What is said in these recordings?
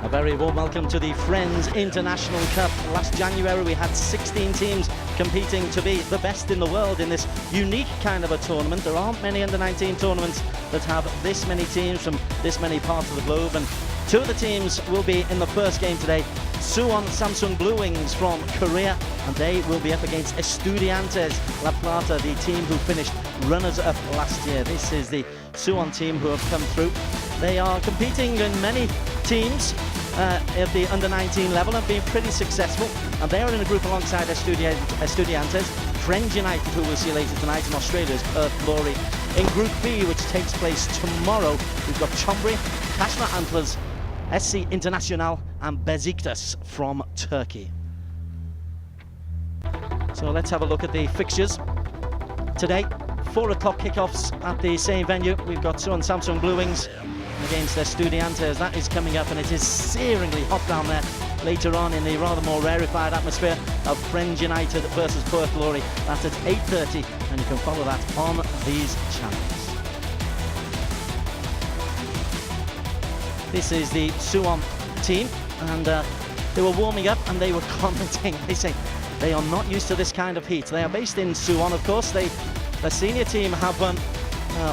A very warm welcome to the Frenz International Cup. Last January we had 16 teams competing to be the best in the world in this unique kind of a tournament. There aren't many under-19 tournaments that have this many teams from this many parts of the globe, and two of the teams will be in the first game today. Suwon Blewings from Korea, and they will be up against Estudiantes Plata, the team who finished runners-up last year. This is the Suwon team who have come through. They are competing in many teams at the under-19 level and being pretty successful, and they are in a group alongside Estudiantes, Frenz United, who we'll see later tonight, in Australia's Perth Glory. In Group B, which takes place tomorrow, we've got Chomri, Kashmir Antlers, FIC International and Besiktas from Turkey. So let's have a look at the fixtures today. 4 o'clock kickoffs at the same venue. We've got Suwon Blewings against Estudiantes. That is coming up, and it is searingly hot down there. Later on, in the rather more rarefied atmosphere of Frenz United versus Perth Glory. That's at 8:30, and you can follow that on these channels. This is the Suwon team, and they were warming up and they were commenting. They say they are not used to this kind of heat. They are based in Suwon, of course. The senior team have won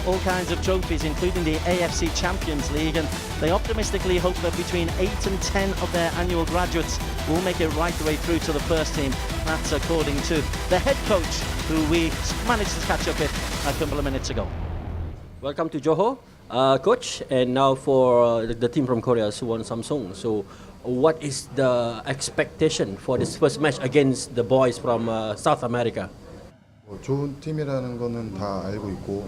all kinds of trophies, including the AFC Champions League, and they optimistically hope that between 8 and 10 of their annual graduates will make it right the way through to the first team. That's according to the head coach, who we managed to catch up with a couple of minutes ago. Welcome to Johor, coach, and now for the team from Korea, Suwon Samsung. So what is the expectation for this first match against the boys from South America? 좋은 팀이라는 거는 다 알고 있고,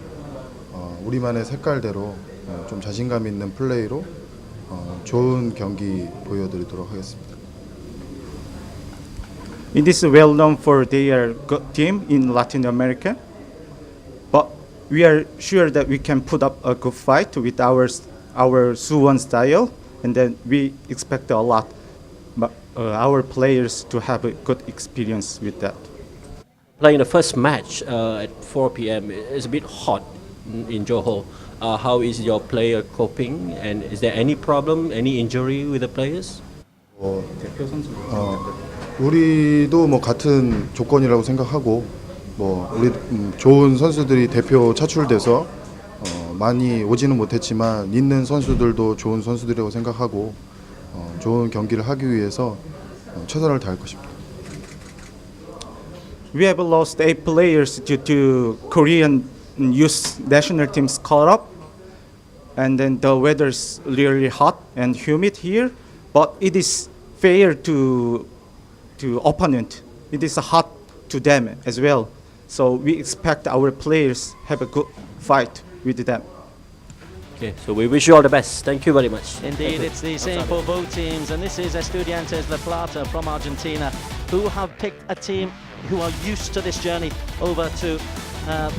우리만의 색깔대로 좀 자신감 있는 플레이로 좋은 경기 보여드리도록 하겠습니다. It is well known for their good team in Latin America, but we are sure that we can put up a good fight with our Suwon style, and then we expect a lot, but our players to have a good experience with that. Playing the first match at 4 p.m. is a bit hot in Johor. How is your player coping, and is there any problem, any injury with the players? 우리도 뭐 같은 조건이라고 생각하고, 뭐 우리 좋은 선수들이 대표 차출돼서 많이 오지는 못했지만 있는 선수들도 좋은 선수들이라고 생각하고 좋은 경기를 하기 위해서 최선을 다할 것입니다. We have lost 8 players due to Korean youth national teams call-up, and then the weather's really hot and humid here, but it is fair to opponent. It is hot to them as well. So we expect our players have a good fight with them. Okay, so we wish you all the best. Thank you very much. Indeed, it's the same for both teams, and this is Estudiantes Plata from Argentina, who have picked a team who are used to this journey over to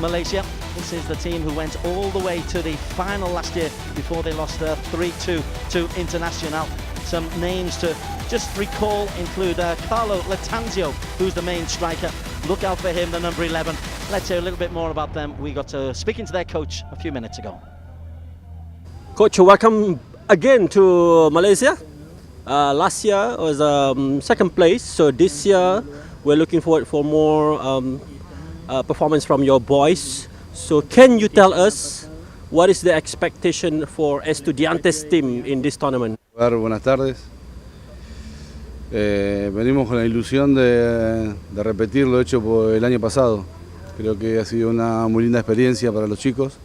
Malaysia. This is the team who went all the way to the final last year before they lost 3-2 to Internacional. Some names to just recall include Carlo Latanzio, who's the main striker. Look out for him, the number 11. Let's hear a little bit more about them. We got speaking to their coach a few minutes ago. Coach, welcome again to Malaysia. Last year was second place, so this year we're looking forward for more performance from your boys. So can you tell us what is the expectation for Estudiantes team in this tournament? Buenas tardes. Venimos con la ilusión de repetir lo hecho por el año pasado. Creo que ha sido una muy linda experiencia para los chicos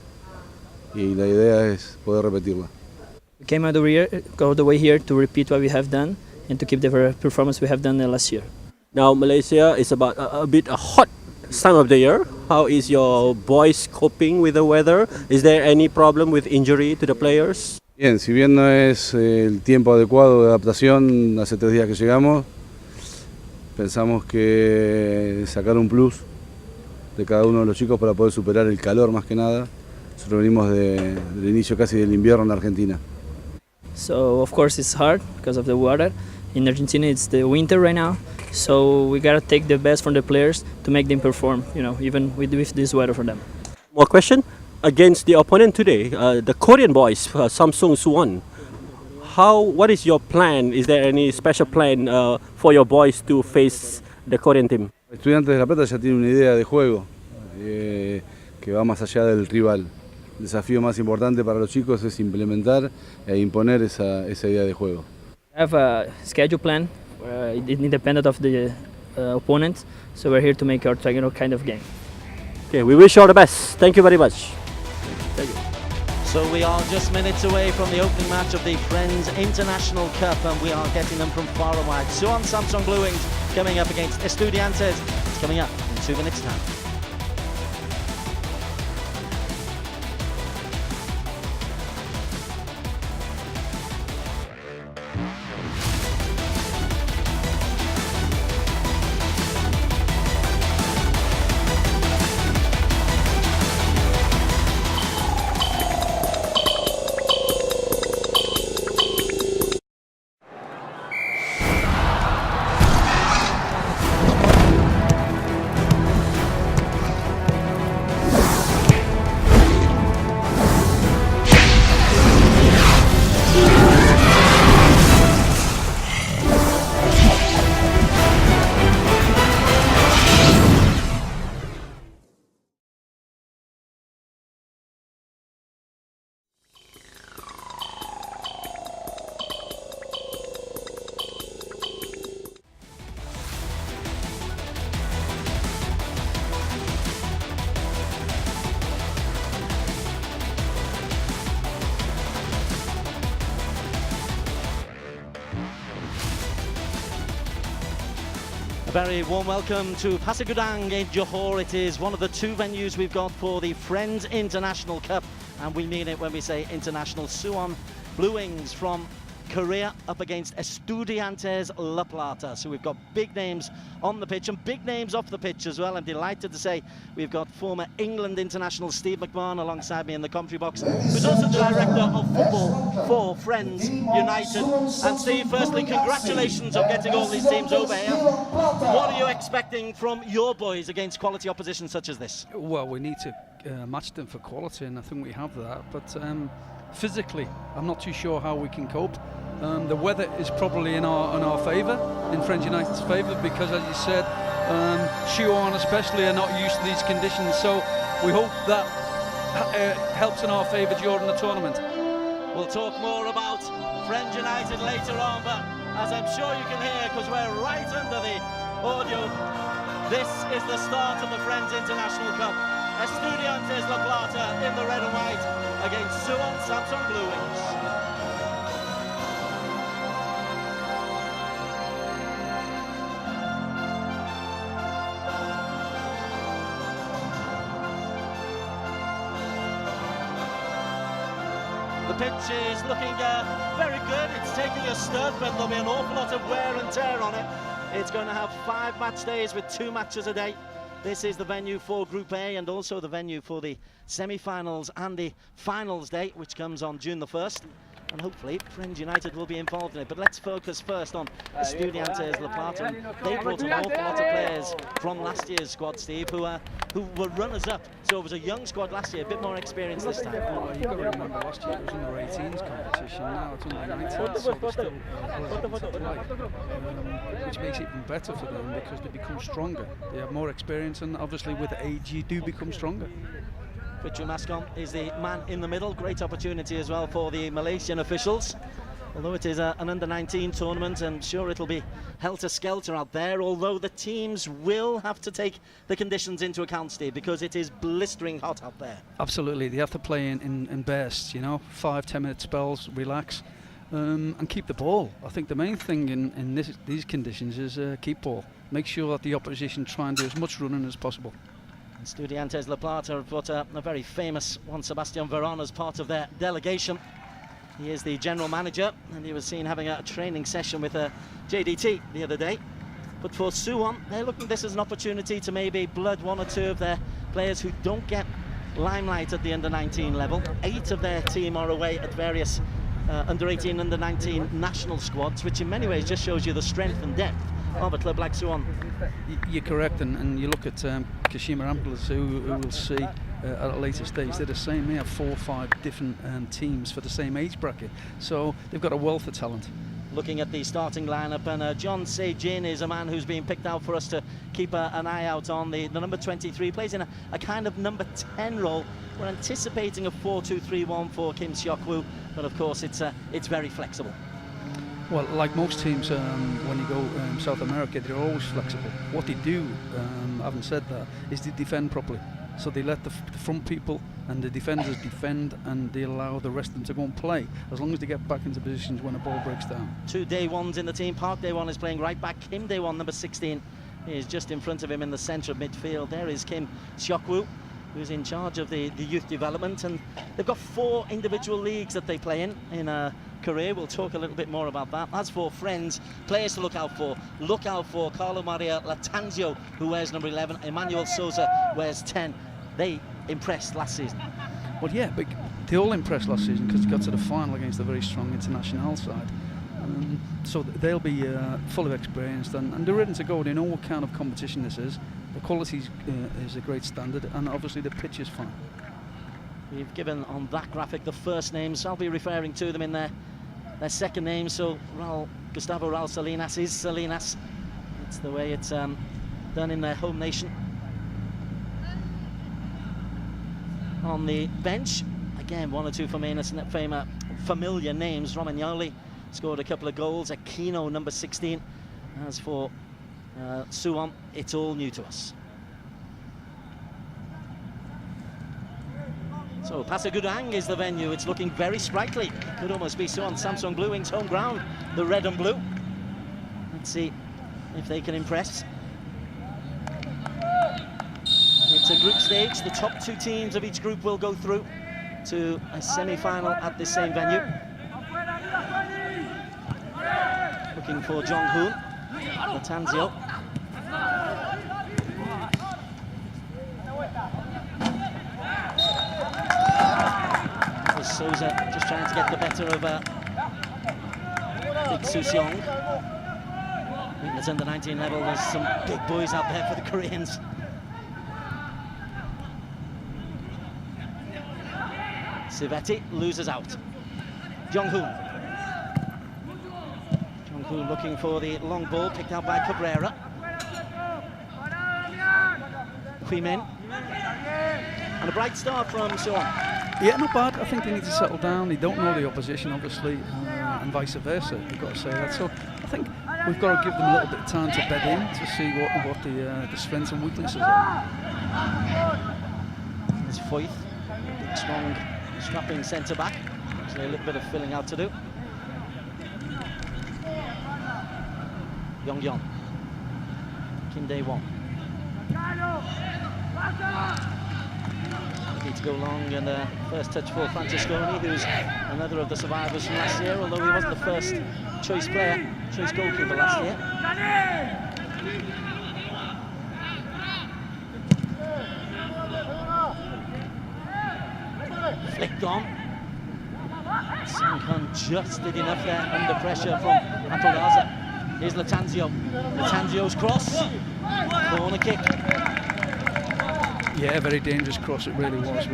y la idea es poder repetirla. We came all the way here to repeat what we have done and to keep the performance we have done last year. Now Malaysia is about a bit hot time of the year. How is your boys coping with the weather? Is there any problem with injury to the players? Bien, si bien no es el tiempo adecuado de adaptación, hace 3 días que llegamos, pensamos que sacar un plus de cada uno de los chicos para poder superar el calor más que nada. Nosotros venimos del inicio casi del invierno en Argentina. So of course it's hard because of the weather. In Argentina it's the winter right now, so we gotta take the best from the players to make them perform, even with this weather for them. More question? Against the opponent today, the Korean boys, Samsung Suwon. What is your plan? Is there any special plan for your boys to face the Korean team? Estudiantes de La Plata ya tiene una idea de juego que va más allá del rival. El desafío más importante para los chicos es implementar e imponer esa idea de juego. I have a schedule plan, independent of the opponent, so we're here to make our kind of game. Okay, we wish you all the best. Thank you very much. Thank you. So we are just minutes away from the opening match of the Frenz International Cup, and we are getting them from far and wide. Suwon Samsung Blewings coming up against Estudiantes. It's coming up in 2 minutes' time. Very warm welcome to Pasir Gudang in Johor. It is one of the 2 venues we've got for the Frenz International Cup, and we mean it when we say international. Suwon Blewings from Korea up against Estudiantes La Plata. So we've got big names on the pitch and big names off the pitch as well. I'm delighted to say we've got former England international Steve McMahon alongside me in the commentary box, who's also the director of football for Frenz United. And Steve, firstly, congratulations on getting all these teams over here. What are you expecting from your boys against quality opposition such as this? Well, we need to match them for quality, and I think we have that. But physically, I'm not too sure how we can cope. The weather is probably in our favour, in Frenz United's favour, because, as you said, Suwon especially are not used to these conditions. So we hope that helps in our favour during the tournament. We'll talk more about Frenz United later on, but as I'm sure you can hear, because we're right under the audio, this is the start of the Frenz International Cup. Estudiantes La Plata in the red and white against Suwon Samsung Blewings. The pitch is looking very good. It's taking a stud, but there'll be an awful lot of wear and tear on it. It's going to have 5 match days with 2 matches a day. This is the venue for Group A and also the venue for the semi-finals and the finals day, which comes on June the 1st. And hopefully Frenz United will be involved in it. But let's focus first on Estudiantes La Plata. And they brought an awful lot of players from last year's squad, Steve, who were runners-up. So it was a young squad last year, a bit more experience this time. Well, you've got to remember last year it was under 18s competition, now it's under 19s, so they're still eligible to play, which makes it even better for them because they become stronger. They have more experience, and obviously with age you do become stronger. Richard Mascon is the man in the middle. Great opportunity as well for the Malaysian officials. Although it is an under-19 tournament, I'm sure it'll be helter-skelter out there, although the teams will have to take the conditions into account, Steve, because it is blistering hot out there. Absolutely, they have to play in bursts, you know, 5-10 minute spells, relax, and keep the ball. I think the main thing in these conditions is keep ball. Make sure that the opposition try and do as much running as possible. Estudiantes La Plata have got a very famous Juan Sebastian Veron as part of their delegation. He is the general manager, and he was seen having a training session with JDT the other day. But for Suwon, they're looking at this as an opportunity to maybe blood 1 or 2 of their players who don't get limelight at the under-19 level. 8 of their team are away at various under-18, under-19 national squads, which in many ways just shows you the strength and depth of a club like Suwon. You're correct, and you look at Kashima Amplas, who will see at a later stage. They're the same. They have 4 or 5 different teams for the same age bracket. So they've got a wealth of talent. Looking at the starting lineup, and John Se-jin is a man who's been picked out for us to keep an eye out on. The number 23 plays in a kind of number 10 role. We're anticipating a 4-2-3-1 for Kim Seok-woo, but of course it's very flexible. Well, like most teams, when you go South America, they're always flexible. What they do, having said that, is they defend properly. So they let the front people and the defenders defend, and they allow the rest of them to go and play, as long as they get back into positions when a ball breaks down. 2 day ones in the team. Park Dae-won is playing right back. Kim Dae-won, number 16, is just in front of him in the centre of midfield. There is Kim Seok-woo, who's in charge of the youth development, and they've got 4 individual leagues that they play in Korea. We'll talk a little bit more about that. As for Frenz, players to look out for Carlo Maria Latanzio, who wears number 11, Emmanuel Souza wears 10. They impressed last season. Well, yeah, but they all impressed last season because they got to the final against a very strong International side. So they'll be full of experience, and they're ready to go. They know what kind of competition this is. The quality is a great standard, and obviously the pitch is fine. We've given on that graphic the first names. I'll be referring to them in their second names. So Gustavo Raul Salinas is Salinas. It's the way it's done in their home nation. On the bench, again, 1 or 2 familiar names. Romagnoli scored a couple of goals. Aquino, number 16. As for Suwon, it's all new to us. So Pasir Gudang is the venue. It's looking very sprightly. Could almost be Suwon Samsung Blewings home ground, the red and blue. Let's see if they can impress. It's a group stage. The top 2 teams of each group will go through to a semi-final at this same venue. Looking for Jong-hoon, Latanzio. Souza just trying to get the better of big Suseong. I think at under 19 level, there's some big boys out there for the Koreans. Sivetti loses out. Jong-hoon. Jong-hoon looking for the long ball, picked out by Cabrera. Hui-min. And a bright start from Suwon. Yeah, not bad. I think they need to settle down. They don't know the opposition, obviously, and vice versa. You've got to say that. So I think we've got to give them a little bit of time to bed in to see what the strengths and weaknesses are. There's Foyth, big, strong, strapping centre back. Actually, a little bit of filling out to do. Yong-yeon, Kim Dae-won. Need to go long, and first touch for Francesconi, who's another of the survivors from last year, although he wasn't the first choice goalkeeper last year. Flicked on. Sang-hun just did enough there under pressure from Atolaza. Here's Latanzio. Latanzio's cross. Corner kick. Yeah, very dangerous cross, it really was.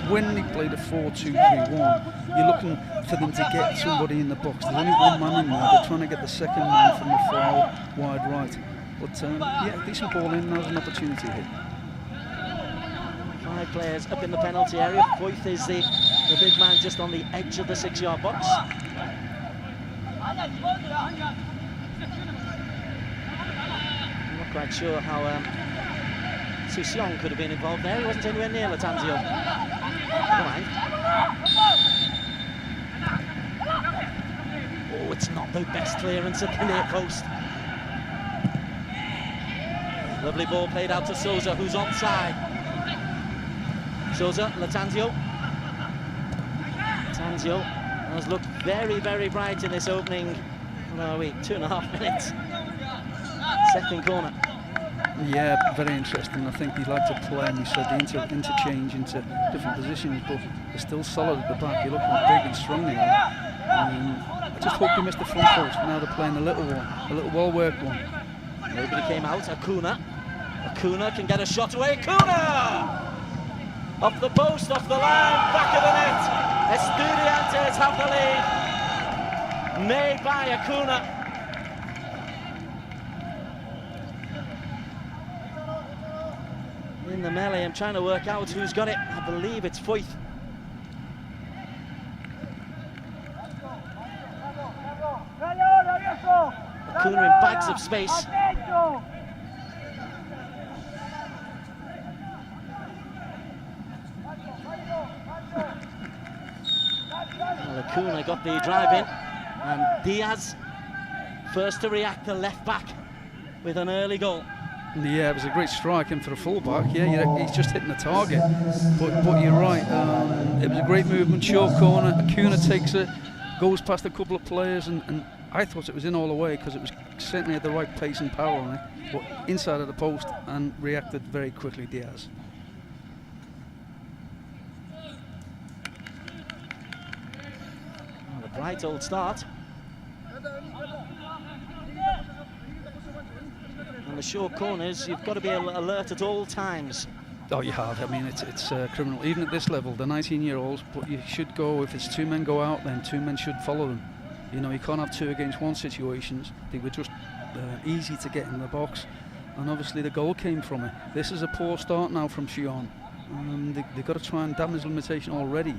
When they played a 4-2-3-1, you're looking for them to get somebody in the box. There's only one man in there. They're trying to get the second man from the far wide right. But yeah, decent ball in. Now's an opportunity here. 5 players up in the penalty area. Foyth is the big man just on the edge of the 6-yard box. I'm not quite sure how Suseong could have been involved there. He wasn't anywhere near Latanzio. Never mind. Oh, it's not the best clearance at the near post. Lovely ball played out to Souza, who's onside. Souza, Latanzio. Latanzio has looked very, very bright in this opening, 2.5 minutes. Second corner. Yeah, very interesting. I think he'd like to play, and he said the interchange into different positions, but they're still solid at the back. You're looking big and strong here. I just hope they missed the front post. Now they're playing a little well-worked one. Nobody came out. Acuna can get a shot away. Acuna! Off the post, off the line, back of the net. Estudiantes have the lead. Made by Acuna. In the melee, I'm trying to work out who's got it. I believe it's Foyth. Acuna in bags of space. Well, Acuna got the drive in, and Diaz first to react, the left back, with an early goal. Yeah, it was a great strike in for a fullback. Yeah, he's just hitting the target. But you're right. It was a great movement, short corner. Acuna takes it, goes past a couple of players, and I thought it was in all the way because it was certainly at the right pace and power on it, but inside of the post, and reacted very quickly, Diaz. Well, a bright old start. And the short corners, you've got to be alert at all times. Oh, you have. I mean, it's criminal, even at this level. They're 19-year-olds, but you should go, if it's two men go out, then two men should follow them. You know, you can't have 2 against 1 situations. They were just easy to get in the box, and obviously the goal came from it. This is a poor start now from Suwon. They've got to try and damage limitation already.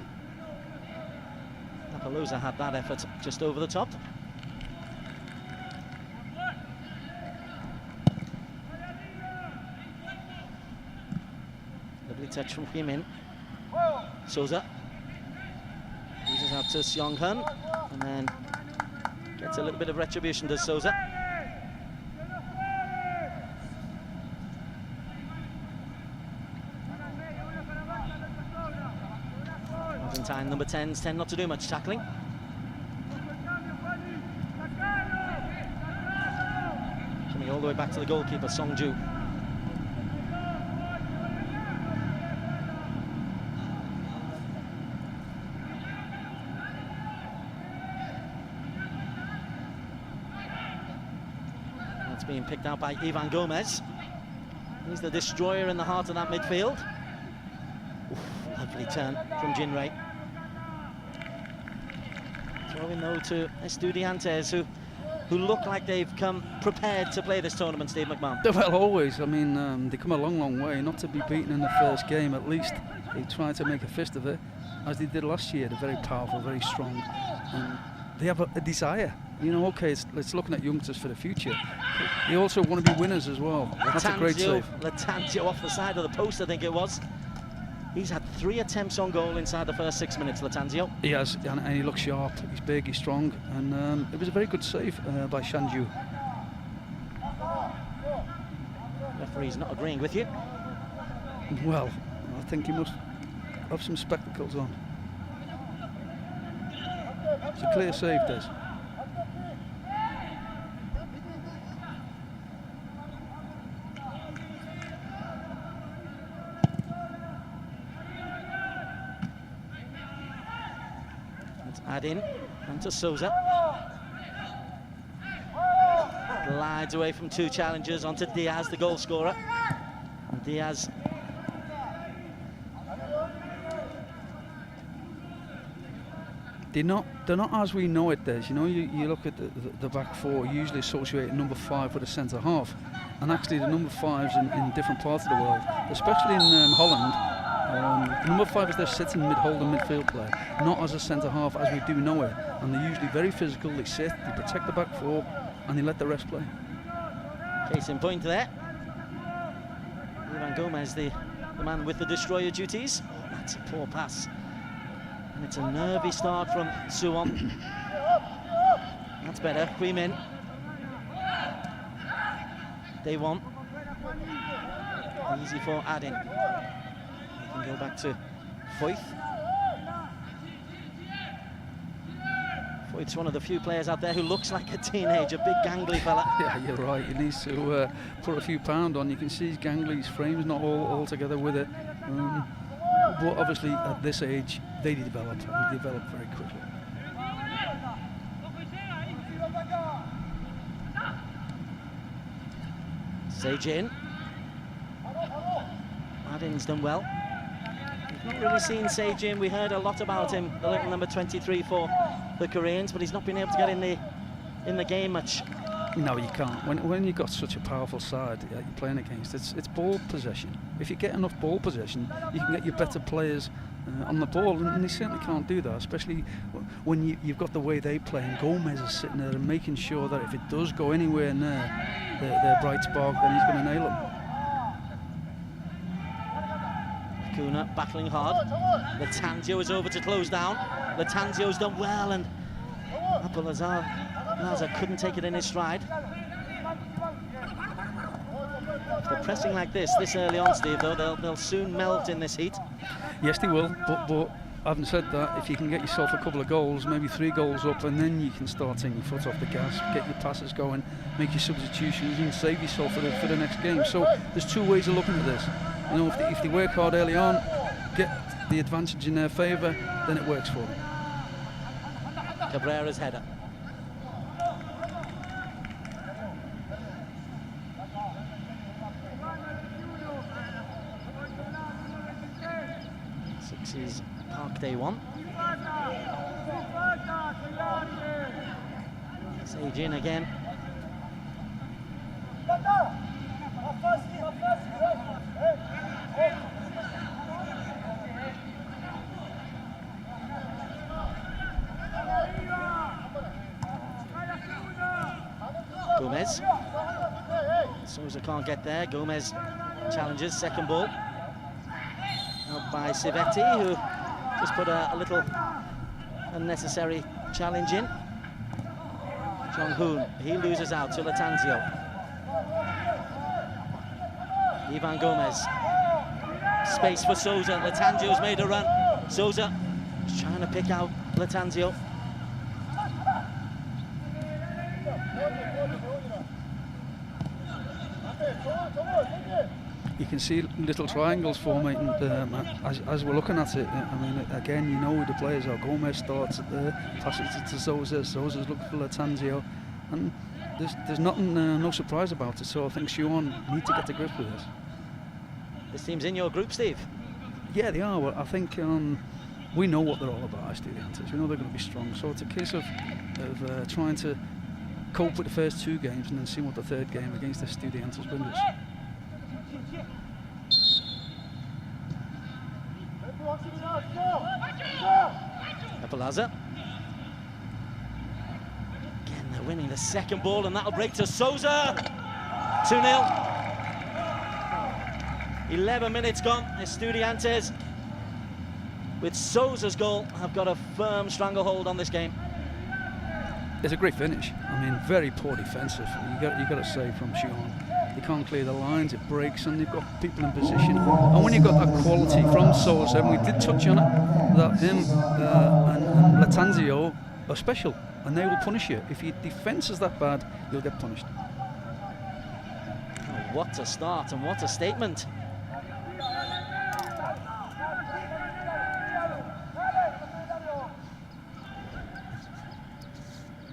Appaloosa had that effort just over the top. Lovely touch from Jimin. Souza uses out to Seong Hun, and then gets a little bit of retribution to Souza. Argentine number 10s tend not to do much tackling. Coming all the way back to the goalkeeper, Songju. That's being picked out by Ivan Gomez. He's the destroyer in the heart of that midfield. Oof, lovely turn from Jinrei. Throwing though to Estudiantes, who look like they've come prepared to play this tournament, Steve McMahon. Well, always. I mean, they come a long, long way. Not to be beaten in the first game, at least they tried to make a fist of it, as they did last year. They're very powerful, very strong, and they have a desire. You know, okay, it's looking at youngsters for the future. But they also want to be winners as well. That's a great save. Latanzio off the side of the post, I think it was. He's had 3 attempts on goal inside the first 6 minutes, Latanzio. He has, and he looks sharp. He's big, he's strong, and it was a very good save by Shanju. Referee's not agreeing with you. Well, I think he must have some spectacles on. It's a clear save, Des. Add in, and to Souza. Glides away from 2 challengers onto Diaz, the goal scorer. And Diaz. They're not as we know it, Des. You know, you look at the back 4, usually associate number 5 with a centre half, and actually the number 5s in different parts of the world, especially in Holland. Number 5 is their sitting mid-holder midfield player, not as a centre-half as we do know it. And they're usually very physical, they sit, they protect the back 4, and they let the rest play. Case in point there. Ivan Gomez, the man with the destroyer duties. Oh, that's a poor pass. And it's a nervy start from Suwon. That's better, Jimin. Day 1. Easy for Adin. Go back to Foyth. Foyth's one of the few players out there who looks like a teenager, big gangly fella. Yeah, you're right. He needs to put a few pound on. You can see his gangly, his frame's not all together with it. But obviously at this age, they develop, and they develop very quickly. Sage in. Adin's done well. not really seen Se-Jin. We heard a lot about him, the little number 23 for the Koreans, but he's not been able to get in the game much. No, you can't. When you've got such a powerful side that you're playing against, it's ball possession. If you get enough ball possession, you can get your better players on the ball, and they certainly can't do that, especially when you've got the way they play, and Gomez is sitting there and making sure that if it does go anywhere near their bright spark, then he's going to nail them. Kuna battling hard. Latanzio is over to close down. Latanzio's done well, and Laza couldn't take it in his stride. If they're pressing like this early on, Steve, though, they'll soon melt in this heat. Yes, they will, but having said that, if you can get yourself a couple of goals, maybe 3 goals up, and then you can start taking your foot off the gas, get your passes going, make your substitutions, and save yourself for the next game. So there's 2 ways of looking at this. You know, if they work hard early on, get the advantage in their favour, then it works for them. Cabrera's header. Is Park Day 1. Se-Jin again. Gomez. Souza can't get there. Gomez challenges, second ball. By Civetti, who just put a little unnecessary challenge in. Jong-hoon, he loses out to Latanzio. Ivan Gomez. Space for Souza. Latanzio's made a run. Souza is trying to pick out Latanzio. You can see little triangles forming as we're looking at it. I mean, again, you know who the players are. Gomez starts at there, passes it to Souza. Souza's looking for Latanzio, and there's nothing, no surprise about it. So I think Suwon need to get to grips with this. This team's in your group, Steve. Yeah, they are. Well, I think we know what they're all about, Estudiantes. We know they're going to be strong. So it's a case of trying to cope with the first 2 games and then see what the 3rd game against Estudiantes brings us. Plaza. Again, they're winning the second ball, and that'll break to Souza. 2-0. 11 minutes gone. Estudiantes, with Souza's goal, have got a firm stranglehold on this game. It's a great finish. I mean, very poor defensive. You got to say from Suwon. They can't clear the lines, it breaks, and they've got people in position. And when you've got that quality from Souza, and we did touch on it, that him and Latanzio are special, and they will punish you. If your defence is that bad, you'll get punished. Oh, what a start, and what a statement.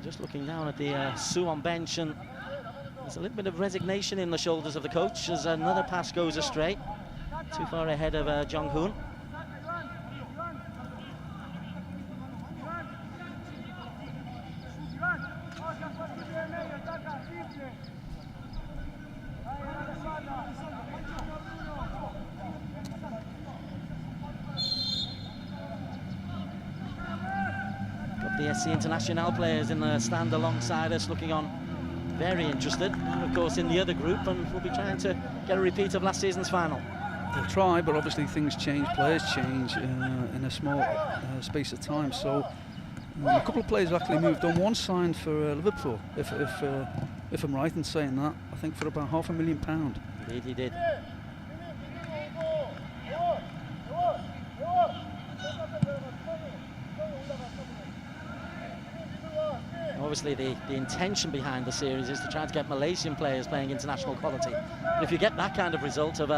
Just looking down at the Suwon bench, and there's a little bit of resignation in the shoulders of the coach as another pass goes astray. Too far ahead of Jong-hoon. Got the FIC International players in the stand alongside us, looking on very interested, and of course in the other group, and we'll be trying to get a repeat of last season's final. They'll try, but obviously things change, players change in a small space of time. So a couple of players have actually moved on. One signed for Liverpool, if I'm right in saying that. I think for about £500,000. Indeed, he did. Obviously the intention behind the series is to try to get Malaysian players playing international quality. But if you get that kind of result of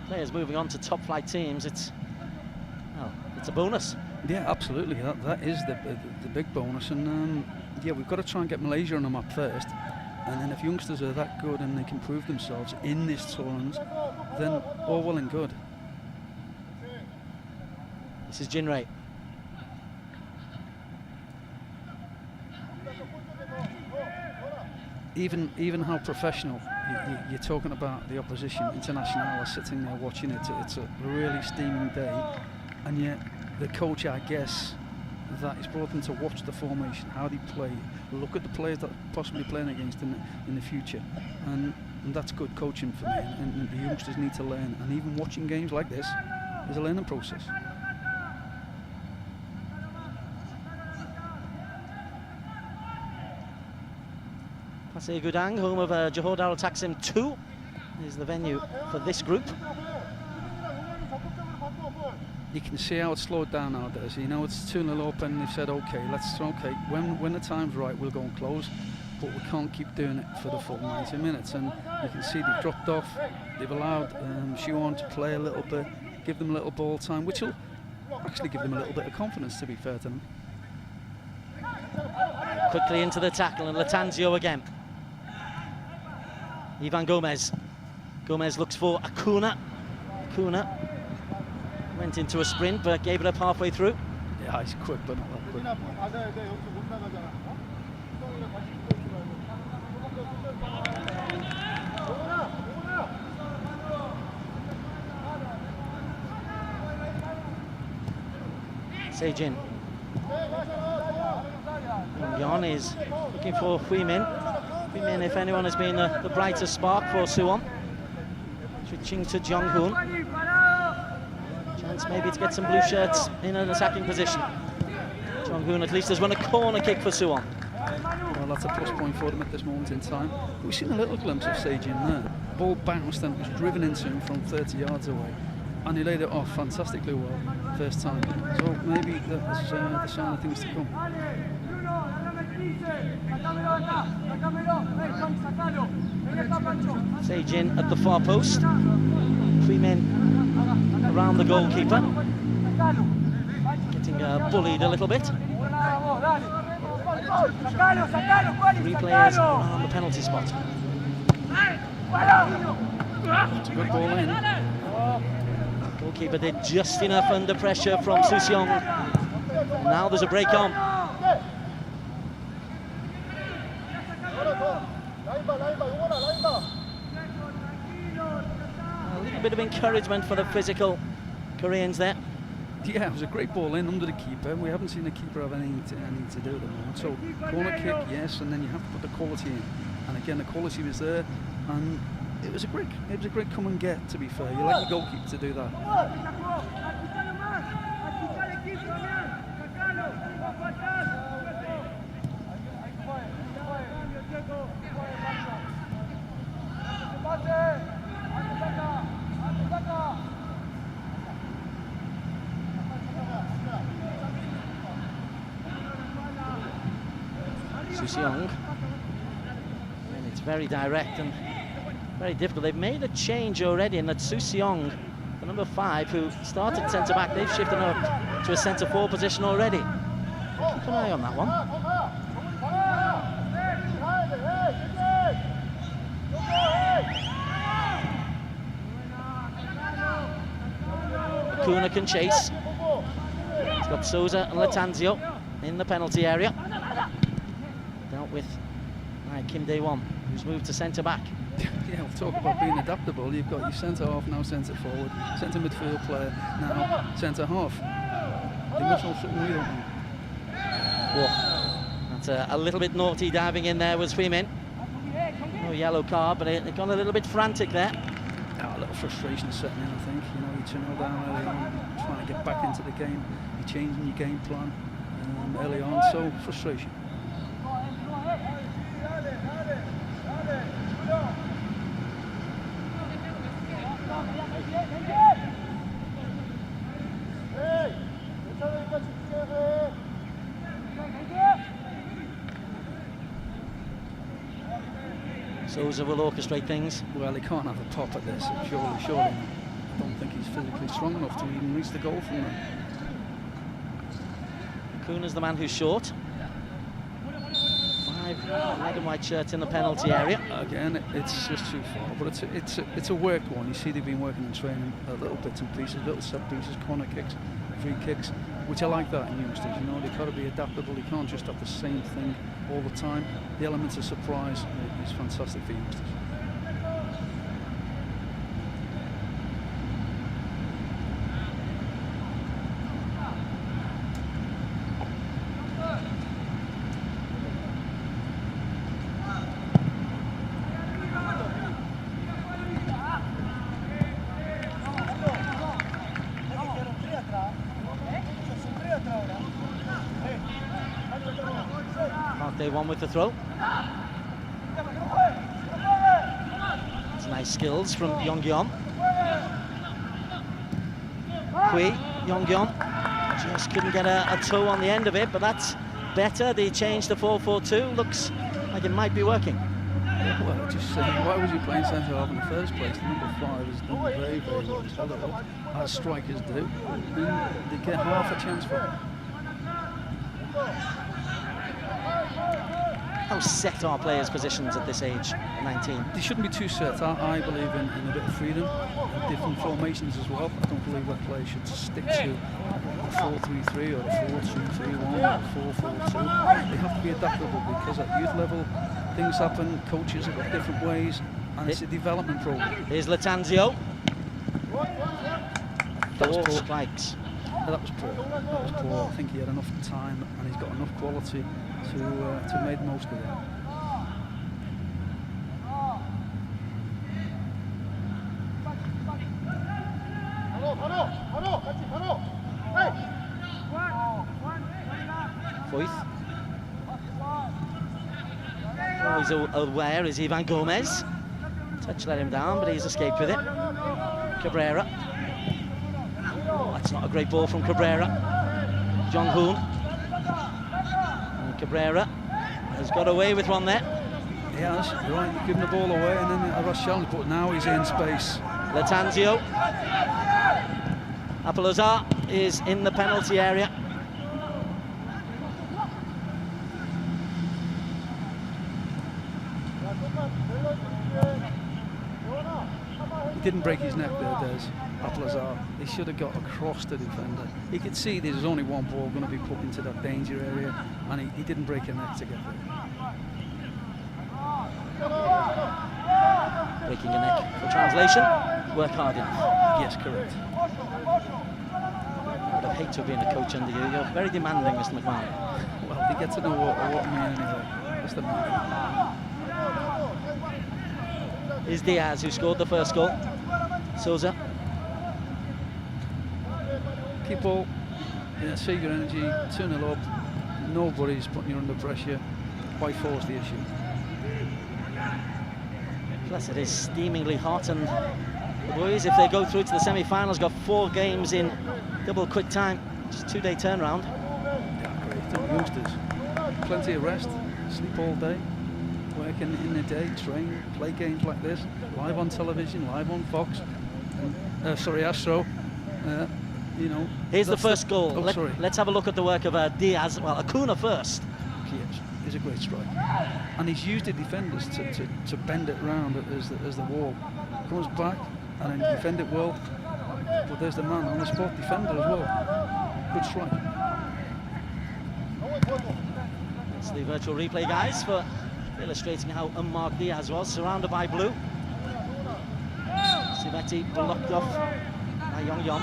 players moving on to top flight teams, it's a bonus. Yeah, absolutely. That is the big bonus, and yeah, we've got to try and get Malaysia on the map first, and then if youngsters are that good and they can prove themselves in this tournament, then all well and good. This is Jinrei. Even how professional you're talking about the opposition. International are sitting there watching it. It's a really steaming day, and yet the coach, I guess, that he's brought them to watch the formation, how they play, look at the players that are possibly playing against in the future, and that's good coaching for me. And the youngsters need to learn, and even watching games like this is a learning process. Pasir Gudang, home of Johor Darul Taksim 2, is the venue for this group. You can see how it's slowed down nowadays. You know, it's 2-0 up, and they've said, okay, when the time's right, we'll go and close, but we can't keep doing it for the full 90 minutes. And you can see they've dropped off. They've allowed Suwon to play a little bit, give them a little ball time, which will actually give them a little bit of confidence, to be fair to them. Quickly into the tackle, and Latanzio again. Ivan Gomez. Gomez looks for Acuna. Acuna went into a sprint, but gave it up halfway through. Yeah, he's quick, but not that quick. Sejin. Yon is looking for Hui Min. Hui Min, if anyone, has been the brightest spark for Suwon. Switching to Jong Hoon. Chance maybe to get some blue shirts in an attacking position. Jong Hoon at least has won a corner kick for Suwon. Well, that's a plus point for them at this moment in time. We've seen a little glimpse of Sejin there. Ball bounced and was driven into him from 30 yards away. And he laid it off fantastically well first time. So maybe that's the sign of things to come. Sejin at the far post. 3 men around the goalkeeper. Getting bullied a little bit. 3 players around the penalty spot. It's a good ball in. Goalkeeper did just enough under pressure from Suwon. Now there's a break on. A little bit of encouragement for the physical Koreans there. Yeah, it was a great ball in under the keeper. We haven't seen the keeper have anything to do at the moment. So corner kick, yes, and then you have to put the quality in. And again, the quality was there, and it was a great come and get, to be fair. You like your goalkeeper to do that. Suwon. And it's very direct and very difficult. They've made a change already, and that's Suwon, the number 5, who started centre-back. They've shifted up to a centre-forward position already. Keep an eye on that one. Acuna can chase. He's got Souza and Latanzio in the penalty area. Dealt with by Kim Dae-won, who's moved to centre-back. Yeah, we'll talk about being adaptable. You've got your centre-half, now centre-forward, centre-midfield player, now centre-half. They must know something we don't know. Oh, that's a little bit naughty diving in there was Hui Min. No yellow card, but it got a little bit frantic there. Oh, a little frustration setting in, I think. You know, you 2-0 down early on, trying to get back into the game. You're changing your game plan early on, so frustration. Souza will orchestrate things. Well, he can't have a pop at this, surely. I don't think he's physically strong enough to even reach the goal from there. Kuhn is the man who's short. 5 red and white shirts in the penalty area. Again, it's just too far, but it's a worked one. You see they've been working in training little bits and pieces, little set pieces, corner kicks, free kicks, which I like that in youngsters. You know, they've got to be adaptable. You can't just have the same thing all the time. The element of surprise is fantastic for youngsters. Day one with the throw. It's nice skills from Yongyeon. Hui, Yongyeon just couldn't get a toe on the end of it, but that's better. The change to 4-4-2 looks like it might be working. Well, just saying, why was he playing centre half in the first place? The number 5 has done very, very well. He's held it up, as strikers do, and they get half a chance for it. How set are players' positions at this age, 19? They shouldn't be too set. I believe in a bit of freedom, and different formations as well. I don't believe that players should stick to a 4-3-3 or a 4-2-3-1 or a 4-4-2. They have to be adaptable because at youth level things happen, coaches have got different ways, and it's a development program. Here's Latanzio. That was 4 poor. strikes. That was poor. That was poor. I think he had enough time and he's got enough quality to make the most of it. Foyth. Always aware is Ivan Gomez. Touch let him down, but he's escaped with it. Cabrera. Oh, that's not a great ball from Cabrera. Jong-hoon. And Cabrera has got away with one there. He has, you're right, giving the ball away and then a rush challenge, but now he's in space. Latanzio. Apolozar is in the penalty area. He didn't break his neck there, Des. Apolozar. He should have got across the defender. He could see there's only one ball going to be put into that danger area, and he didn't break a neck to get there. Breaking a neck. For translation, work hard enough. Yes, correct. I would have hated to have been a coach under you. You're very demanding, Mr. McMahon. Well, they get to know what I mean anyway. That's the main. Is Diaz, who scored the first goal. Souza. Keep ball, save your energy, 2-0 up, nobody's putting you under pressure. Why force the issue? Plus it is steamingly hot, and the boys, if they go through to the semi-finals, got 4 games in double quick time. Just 2-day turnaround. Yeah, great. The youngsters, plenty of rest, sleep all day, working in the day, train, play games like this, live on television, live on Fox. Astro. You know. Here's the first goal. Oh, sorry. Let's have a look at the work of Diaz. Well, Acuna first. Yes, he's a great striker, and he's used the defenders to bend it round as the wall comes back, and then defend it well. But there's the man on the spot defender as well. Good strike. It's the virtual replay, guys, for illustrating how unmarked Diaz was, surrounded by blue. Sivetti blocked off by Yong-yeon.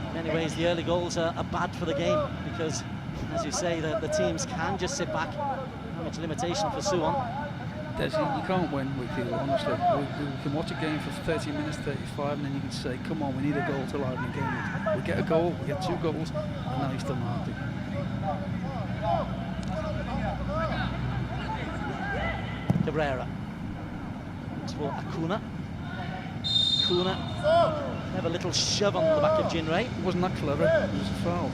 In many ways, the early goals are bad for the game because, as you say, the teams can just sit back. How much limitation for Suwon. You can't win, we feel, honestly. We can watch a game for 30 minutes, 35, and then you can say, come on, we need a goal to liven the game up. We get a goal, we get 2 goals, and now he's still not happy. Cabrera. It's for Acuna. Acuna. Have a little shove on the back of Jinrei. Wasn't that clever? It was a foul.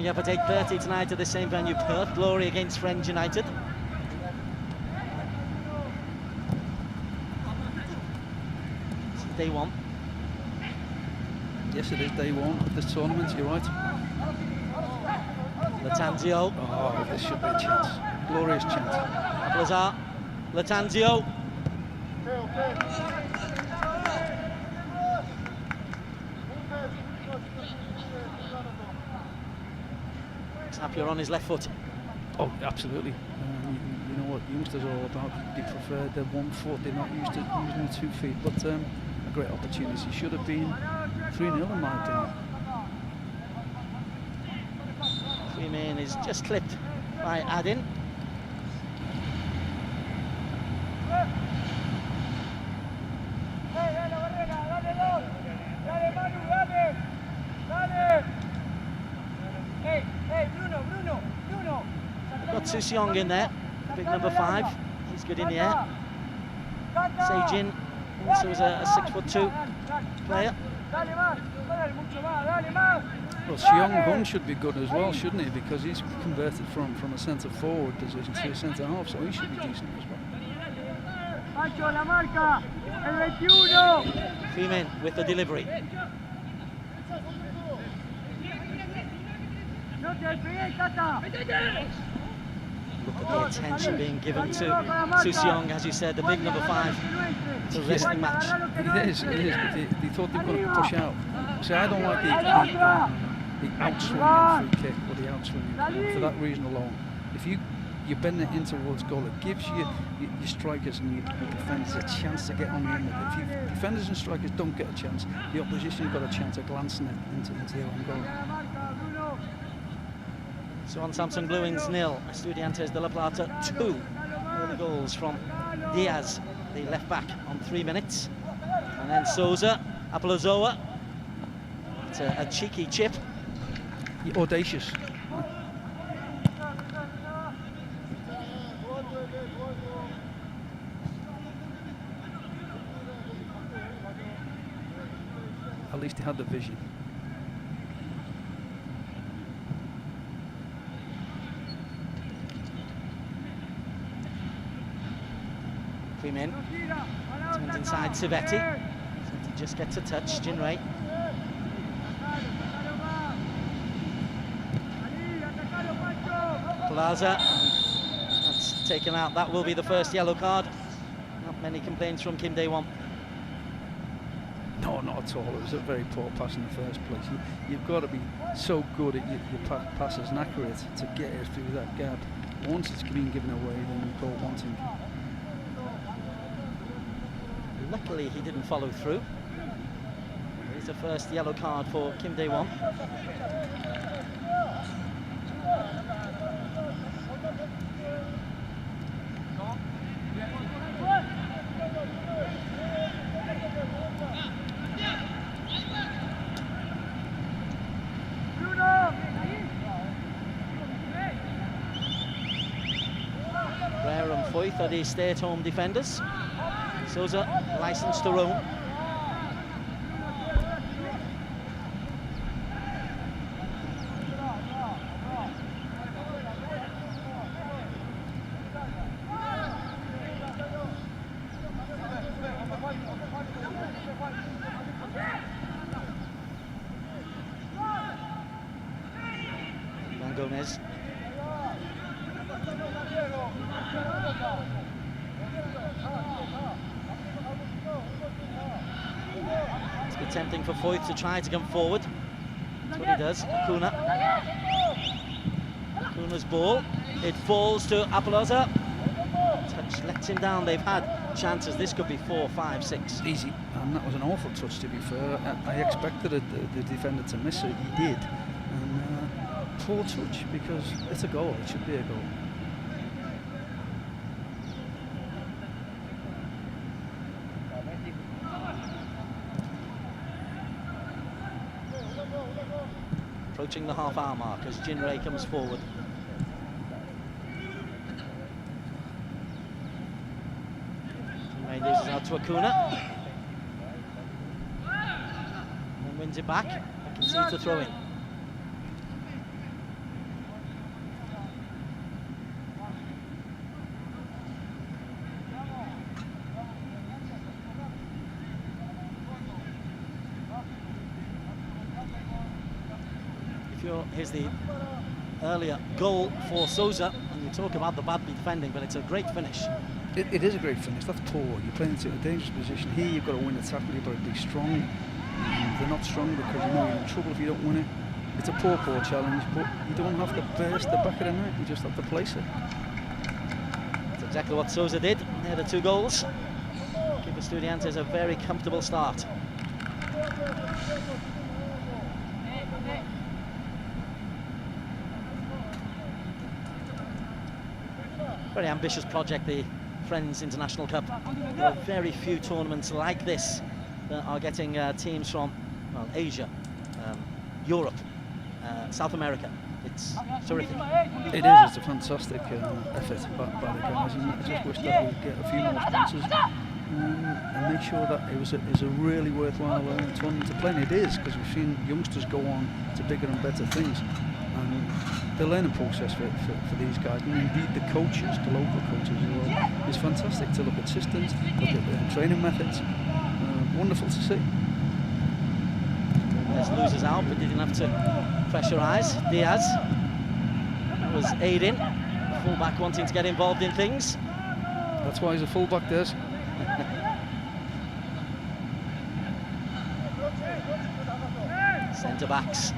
Coming up at 8:30 tonight at the same venue, Perth Glory against Frenz United. This is day one. Yes, it is day one of this tournament, you're right. Latanzio. Oh, this should be a chance. Glorious chance. Lazar. Latanzio. Sapir on his left foot. Oh, absolutely. You know what youngsters are all about. They prefer their 1 foot. They're not used to using their 2 feet. But a great opportunity. Should have been 3-0 in my opinion. Freeman is just clipped by Adin. We've got Suwon in there, big number 5. He's good in the air. Seijin also is a 6'2" player. Well, Seong Hun should be good as well, shouldn't he? Because he's converted from a centre forward position to a centre half, so he should be decent as well. Freeman with the delivery. Look at the attention being given to Suwon, as you said, the big number 5. It's a wrestling match. It is, but they thought they were going to push out. See, I don't like the outswinging free kick or the outswinging for that reason alone. If you bend it in towards goal, it gives your strikers and your defenders a chance to get on the end of it. If defenders and strikers don't get a chance, the opposition got a chance of glancing it into their own goal. Suwon Samsung Blewings 0, Estudiantes de La Plata 2. Early goals from Diaz, the left back, on 3 minutes. And then Souza, Apolozoa. It's a cheeky chip. Audacious. At least he had the vision. Freeman turns inside Civetti. Civetti just gets a touch. Jinrei. Plaza. That's taken out. That will be the first yellow card. Not many complaints from Kim Dae-won. No, not at all. It was a very poor pass in the first place. You've got to be so good at your passes and accurate to get it through that gap. Once it's been given away, then you go wanting. Luckily, he didn't follow through. Here's the first yellow card for Kim Dae-won. Rare and Foyth are the stay-at-home defenders. Souza, licensed to roam. Juan Gomez. It's been tempting for Foyth to try to come forward. That's what he does. Akuna's ball. It falls to Apoloza. Touch lets him down. They've had chances. This could be 4, 5, 6. Easy. And that was an awful touch, to be fair. I expected the defender to miss it. He did. And poor touch, because it's a goal. It should be a goal. Approaching the half-hour mark as Jinrei comes forward. Jinrei loses out to Akuna. And wins it back. I can see to throw in. Sure, here's the earlier goal for Sousa. And you talk about the bad defending, but it's a great finish. It is a great finish. That's poor. You're playing into a dangerous position. Here you've got to win the tackle. You've got to be strong. They're not strong because you know you're in trouble if you don't win it. It's a poor challenge, but you don't have to burst the back of the net. You just have to place it. That's exactly what Sousa did. They had the 2 goals. Give Estudiantes a very comfortable start. Very ambitious project, the Frenz International Cup. There are very few tournaments like this that are getting teams from, well, Asia, Europe, South America. It's terrific. It is. It's a fantastic effort by the guys, and I just wish that we'd get a few more sponsors and make sure that it was a really worthwhile tournament to play. And it is, because we've seen youngsters go on to bigger and better things. And the learning process for these guys, and indeed the coaches, the local coaches as well, is fantastic to look at systems, look at training methods. Wonderful to see. There's losers out, but he didn't have to pressurise. Diaz was aiding, fullback wanting to get involved in things. That's why he's a fullback, Des. Centre backs.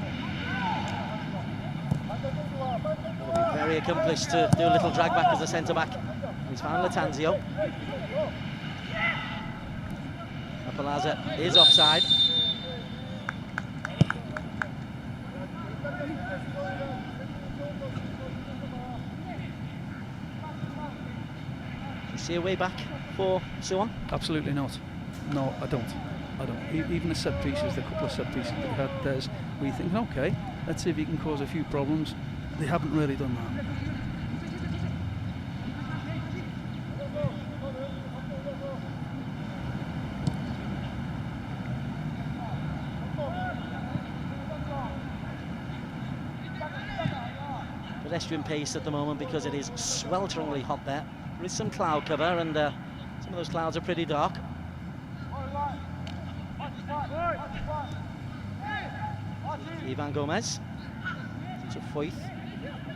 Very accomplished to do a little drag back as a centre back. He's found Latanzio. Apalaza is offside. You see a way back for Suwon? Absolutely not. No, I don't. Even the set pieces, the couple of set pieces that we had, there's where you think, okay, let's see if you can cause a few problems. They haven't really done that. Pedestrian pace at the moment because it is swelteringly hot there. There is some cloud cover, and some of those clouds are pretty dark. Ivan Gomez to Foyth.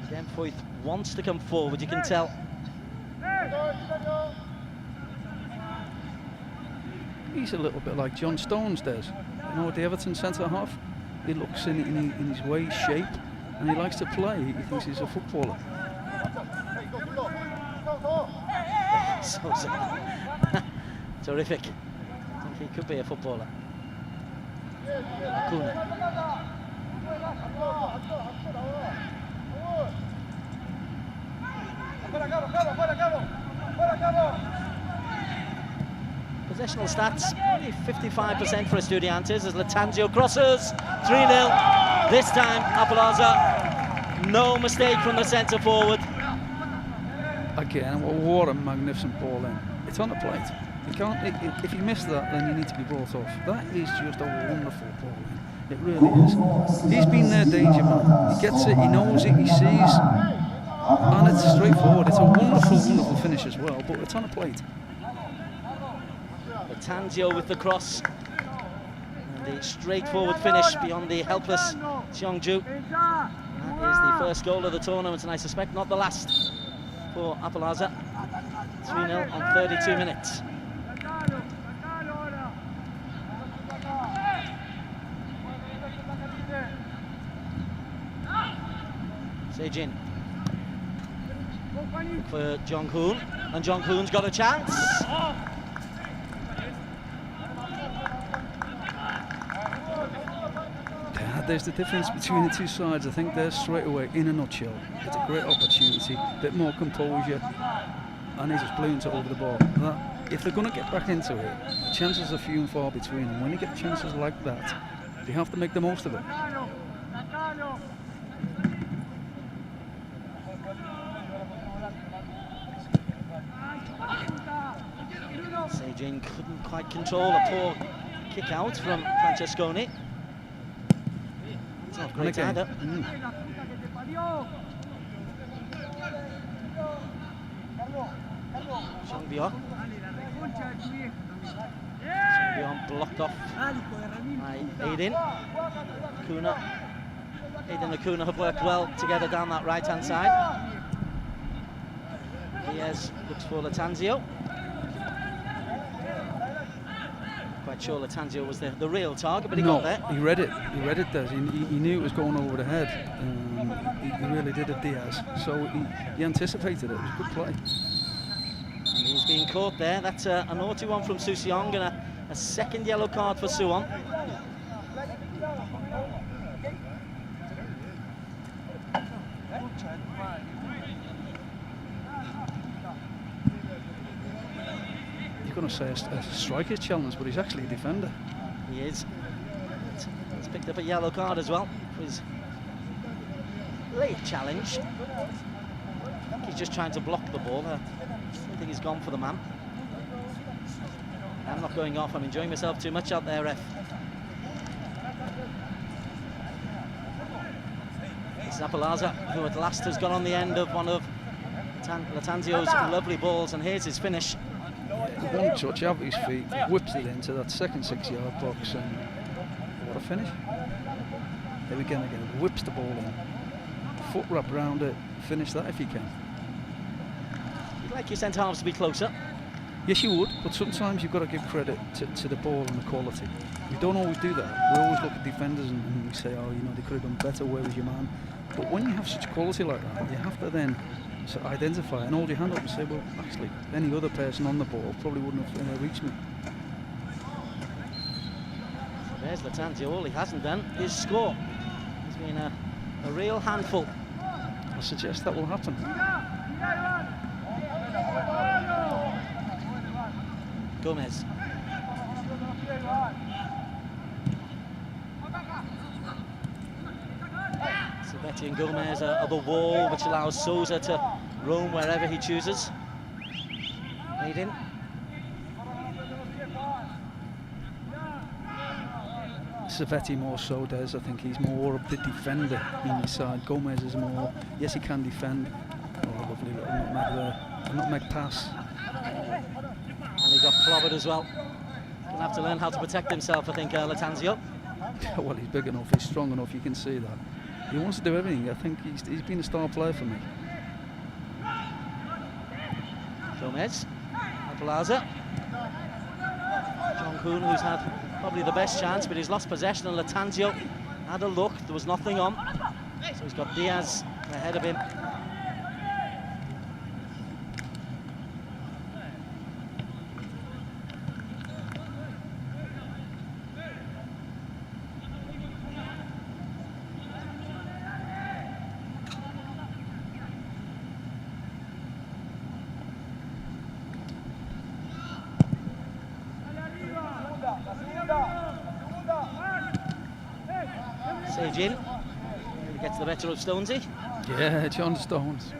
Again, Foyth wants to come forward, you can tell. He's a little bit like John Stones does. You know, the Everton centre-half. He looks in his way, shape, and he likes to play. He thinks he's a footballer. Terrific. I think he could be a footballer. Acuna. Possessional stats, only 55% for Estudiantes as Latanzio crosses. 3-0. This time, Apalaza. No mistake from the centre forward. Again, what a magnificent ball in. It's on the plate. You can't. If you miss that, then you need to be brought off. That is just a wonderful ball in. It really is. He's been their danger man. He gets it, he knows it, he sees, and it's straightforward. It's a wonderful, wonderful finish as well, but it's on a plate. Latanzio with the cross. And the straightforward finish beyond the helpless Seongju. That is the first goal of the tournament, and I suspect not the last for Apalaza. 3-0 on 32 minutes. Sejin for Jong-hoon, and Jong-hoon's got a chance. There's the difference between the two sides. I think there's straight away, in a nutshell, it's a great opportunity, a bit more composure, and he just balloons it over the ball. If they're going to get back into it, the chances are few and far between, and when you get chances like that, you have to make the most of it. Sejin couldn't quite control a poor kick out from Francesconi. It's not great either. Shangbyon blocked off by Aiden. Kuna Aiden and Acuna have worked well together down that right-hand side. Diaz looks for Latanzio. Quite sure Latanzio was the real target, but he got there. He read it. He read it, Des. He knew it was going over the head. He really did it, Diaz. So he anticipated it. It was a good play. And he's being caught there. That's a naughty one from Suwon, and a second yellow card for Suwon. You're going to say a striker's challenge, but he's actually a defender. He is. He's picked up a yellow card as well for his late challenge. I think he's just trying to block the ball. I think he's gone for the man. I'm not going off. I'm enjoying myself too much out there, ref. It's Apalaza, who at last has got on the end of one of Latanzio's lovely balls, and here's his finish. One touch out of his feet, whips it into that second 6-yard box, and what a finish. There we go again, whips the ball in. Foot wrap around it, finish that if he can. You'd like your centre-halves to be closer. Yes, you would, but sometimes you've got to give credit to the ball and the quality. We don't always do that. We always look at defenders and we say, oh, you know, they could have done better, where was your man? But when you have such quality like that, you have to then sort of identify and hold your hand up and say, well, actually, any other person on the ball probably wouldn't have reached me. There's Latanzio. All he hasn't done is score. He's been a real handful. I suggest that will happen. Gomez. Savetti and Gomez are the wall which allows Souza to roam wherever he chooses. Leading. Savetti more so does. I think he's more of the defender in his side. Gomez is more, yes, he can defend. Oh, lovely little nutmeg there. A nutmeg pass. And he got clobbered as well. Gonna have to learn how to protect himself, I think, Latanzio. Well, he's big enough, he's strong enough, you can see that. He wants to do everything. I think he's been a star player for me. Gomez. Plaza. John Kuhn, who's had probably the best chance, but he's lost possession, and Latanzio had a look. There was nothing on. So he's got Diaz ahead of him. Sage-in. He gets the better of Stonesy. Yeah, John Stones.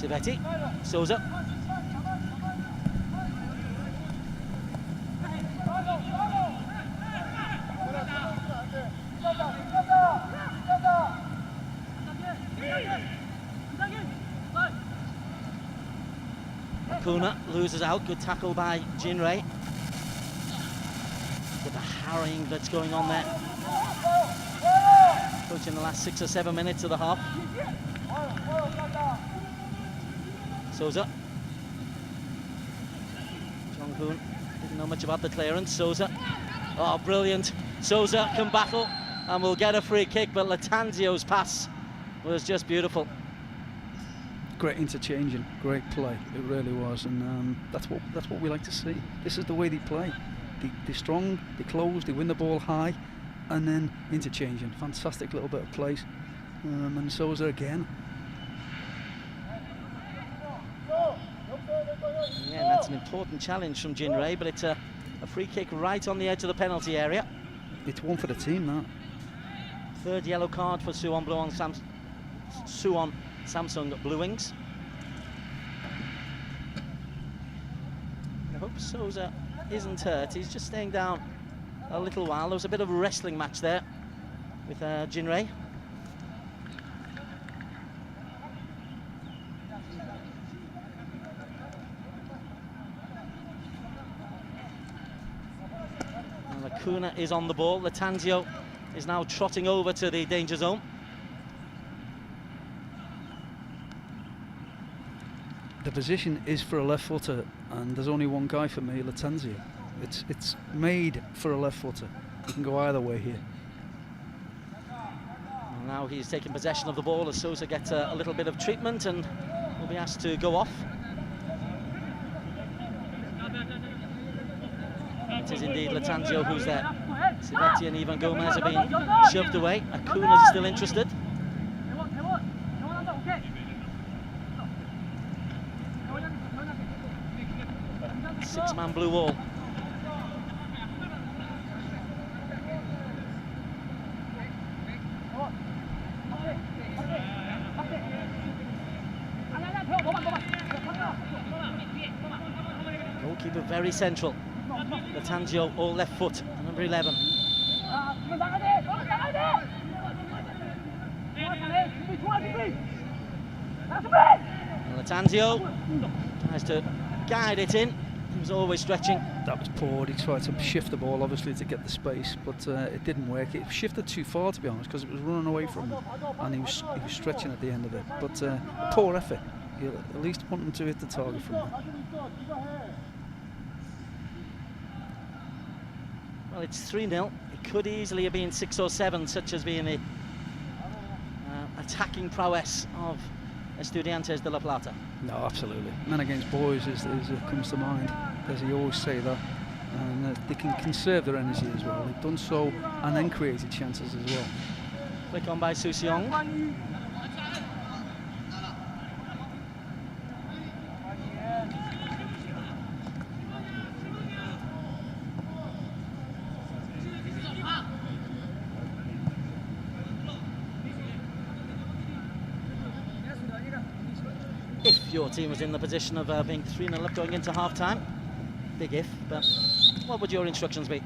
Savetti, Souza. Acuna loses out, good tackle by Jinrei. With the harrying that's going on there. Approaching the last 6 or 7 minutes of the half. Souza. John Kuhn didn't know much about the clearance. Souza. Oh, brilliant. Souza can battle and will get a free kick, but Latanzio's pass was just beautiful. Great interchanging, great play. It really was, and that's what we like to see. This is the way they play. They're strong, they close, they win the ball high, and then interchanging. Fantastic little bit of place. And Souza again. Yeah, that's an important challenge from Jinrei, but it's a free kick right on the edge of the penalty area. It's one for the team, that. Third yellow card for Suwon Blewings. Suwon Samsung Blewings. I hope Souza isn't hurt. He's just staying down a little while. There was a bit of a wrestling match there with Jinrei. Kuna is on the ball. Latanzio is now trotting over to the danger zone. The position is for a left footer, and there's only one guy for me, Latanzio. It's made for a left footer. You can go either way here. And now he's taking possession of the ball as Souza gets a little bit of treatment and will be asked to go off. It is indeed Latanzio who's there. Sivetti and Ivan Gomez have been shoved away. Acuna is still interested. Six-man blue wall. Goalkeeper very central. Latanzio all left foot, number 11. Latanzio tries to guide it in. He was always stretching. That was poor. He tried to shift the ball, obviously, to get the space, but it didn't work. It shifted too far, to be honest, because it was running away from him, and he was stretching at the end of it. But a poor effort. You at least want him to hit the target from there. Well, it's 3-0. It could easily have been 6 or 7, such as being the attacking prowess of Estudiantes de La Plata. No, absolutely. Men against boys is comes to mind, as he always say that. And they can conserve their energy as well. They've done so and then created chances as well. Flick on by Suwon. If your team was in the position of being 3-0 up going into half-time, big if, but what would your instructions be?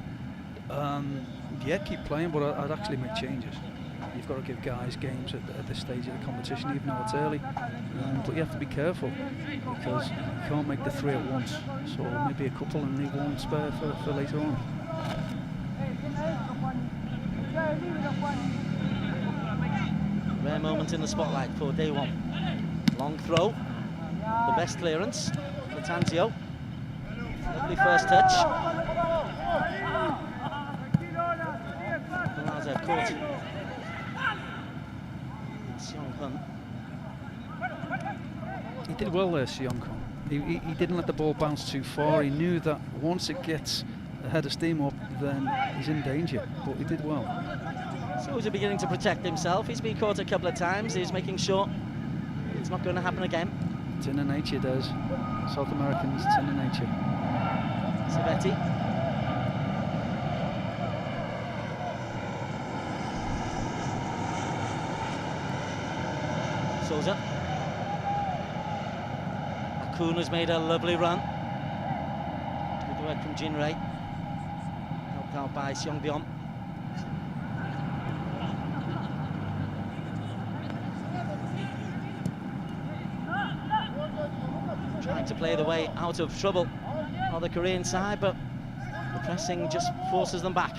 Yeah, keep playing, but I'd actually make changes. You've got to give guys games at this stage of the competition, even though it's early. But you have to be careful, because you can't make the 3 at once. So maybe a couple and leave one spare for later on. Rare moment in the spotlight for day one. Long throw, the best clearance, Latanzio. Lovely first touch. Plaza caught. Seong-hun. He did well there, Seong-hun. He didn't let the ball bounce too far. He knew that once it gets a head of steam up, then he's in danger, but he did well. So he's beginning to protect himself. He's been caught a couple of times. He's making sure it's not going to happen again. It's in the nature, Des. South Americans, it's in the nature. Sivetti. Souza. Acuna's made a lovely run. Good work from Jinrei. Helped out by Seong-byum. Trying to play the way out of trouble on the Korean side, but the pressing just forces them back.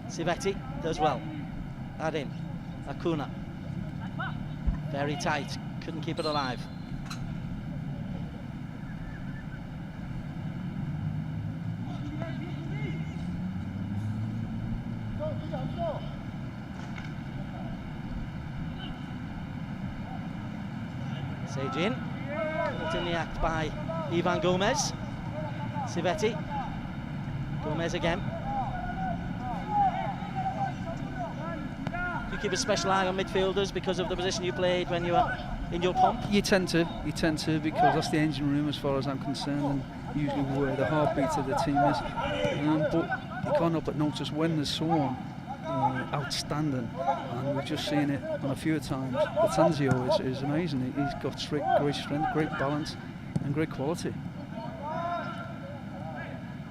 Sivetti does well. That in. Acuna. Very tight. Couldn't keep it alive. Sejin. Put in the act by Ivan Gomez. Sivetti. Gomez again. You keep a special eye on midfielders because of the position you played when you were in your pomp? You tend to, because that's the engine room as far as I'm concerned, and usually where the heartbeat of the team is. But you can't help but notice when there's Suwon, outstanding, and we've just seen it on a few times. Latanzio is amazing. He's got great strength, great balance, and great quality.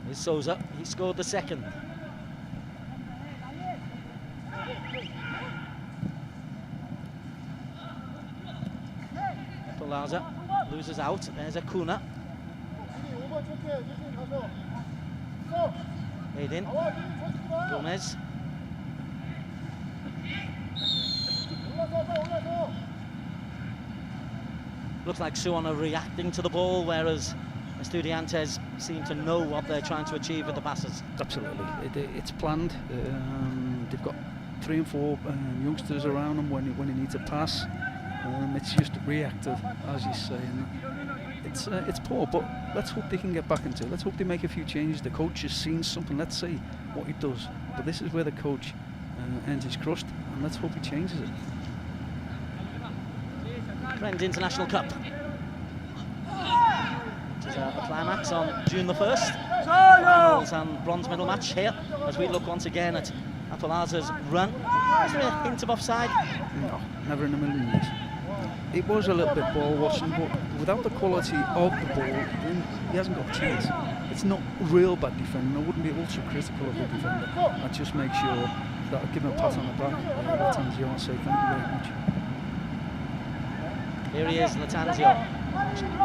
Here's Souza. He scored the second. Plaza loses out. There's Acuna. Aiden. Gomez. Looks like Suwon are reacting to the ball, whereas Estudiantes seem to know what they're trying to achieve with the passes. Absolutely, it's planned. They've got 3 and 4 youngsters around them when you need to pass. It's just reactive, as you say, and it's poor. But let's hope they can get back into it. Let's hope they make a few changes. The coach has seen something. Let's see what he does. But this is where the coach earns his crust, and let's hope he changes it. Frenz International Cup, which is a climax on June the 1st. Finals and bronze medal match here as we look once again at Apolaza's run. Is there a hint of offside? No, never in a million years. It was a little bit ball watching, but without the quality of the ball, then he hasn't got a chance. It's not real bad defending. I wouldn't be ultra critical of the defender. I'd just make sure that I give him a pat on the back. Latanzio, and say thank you very much. Here he is, Latanzio.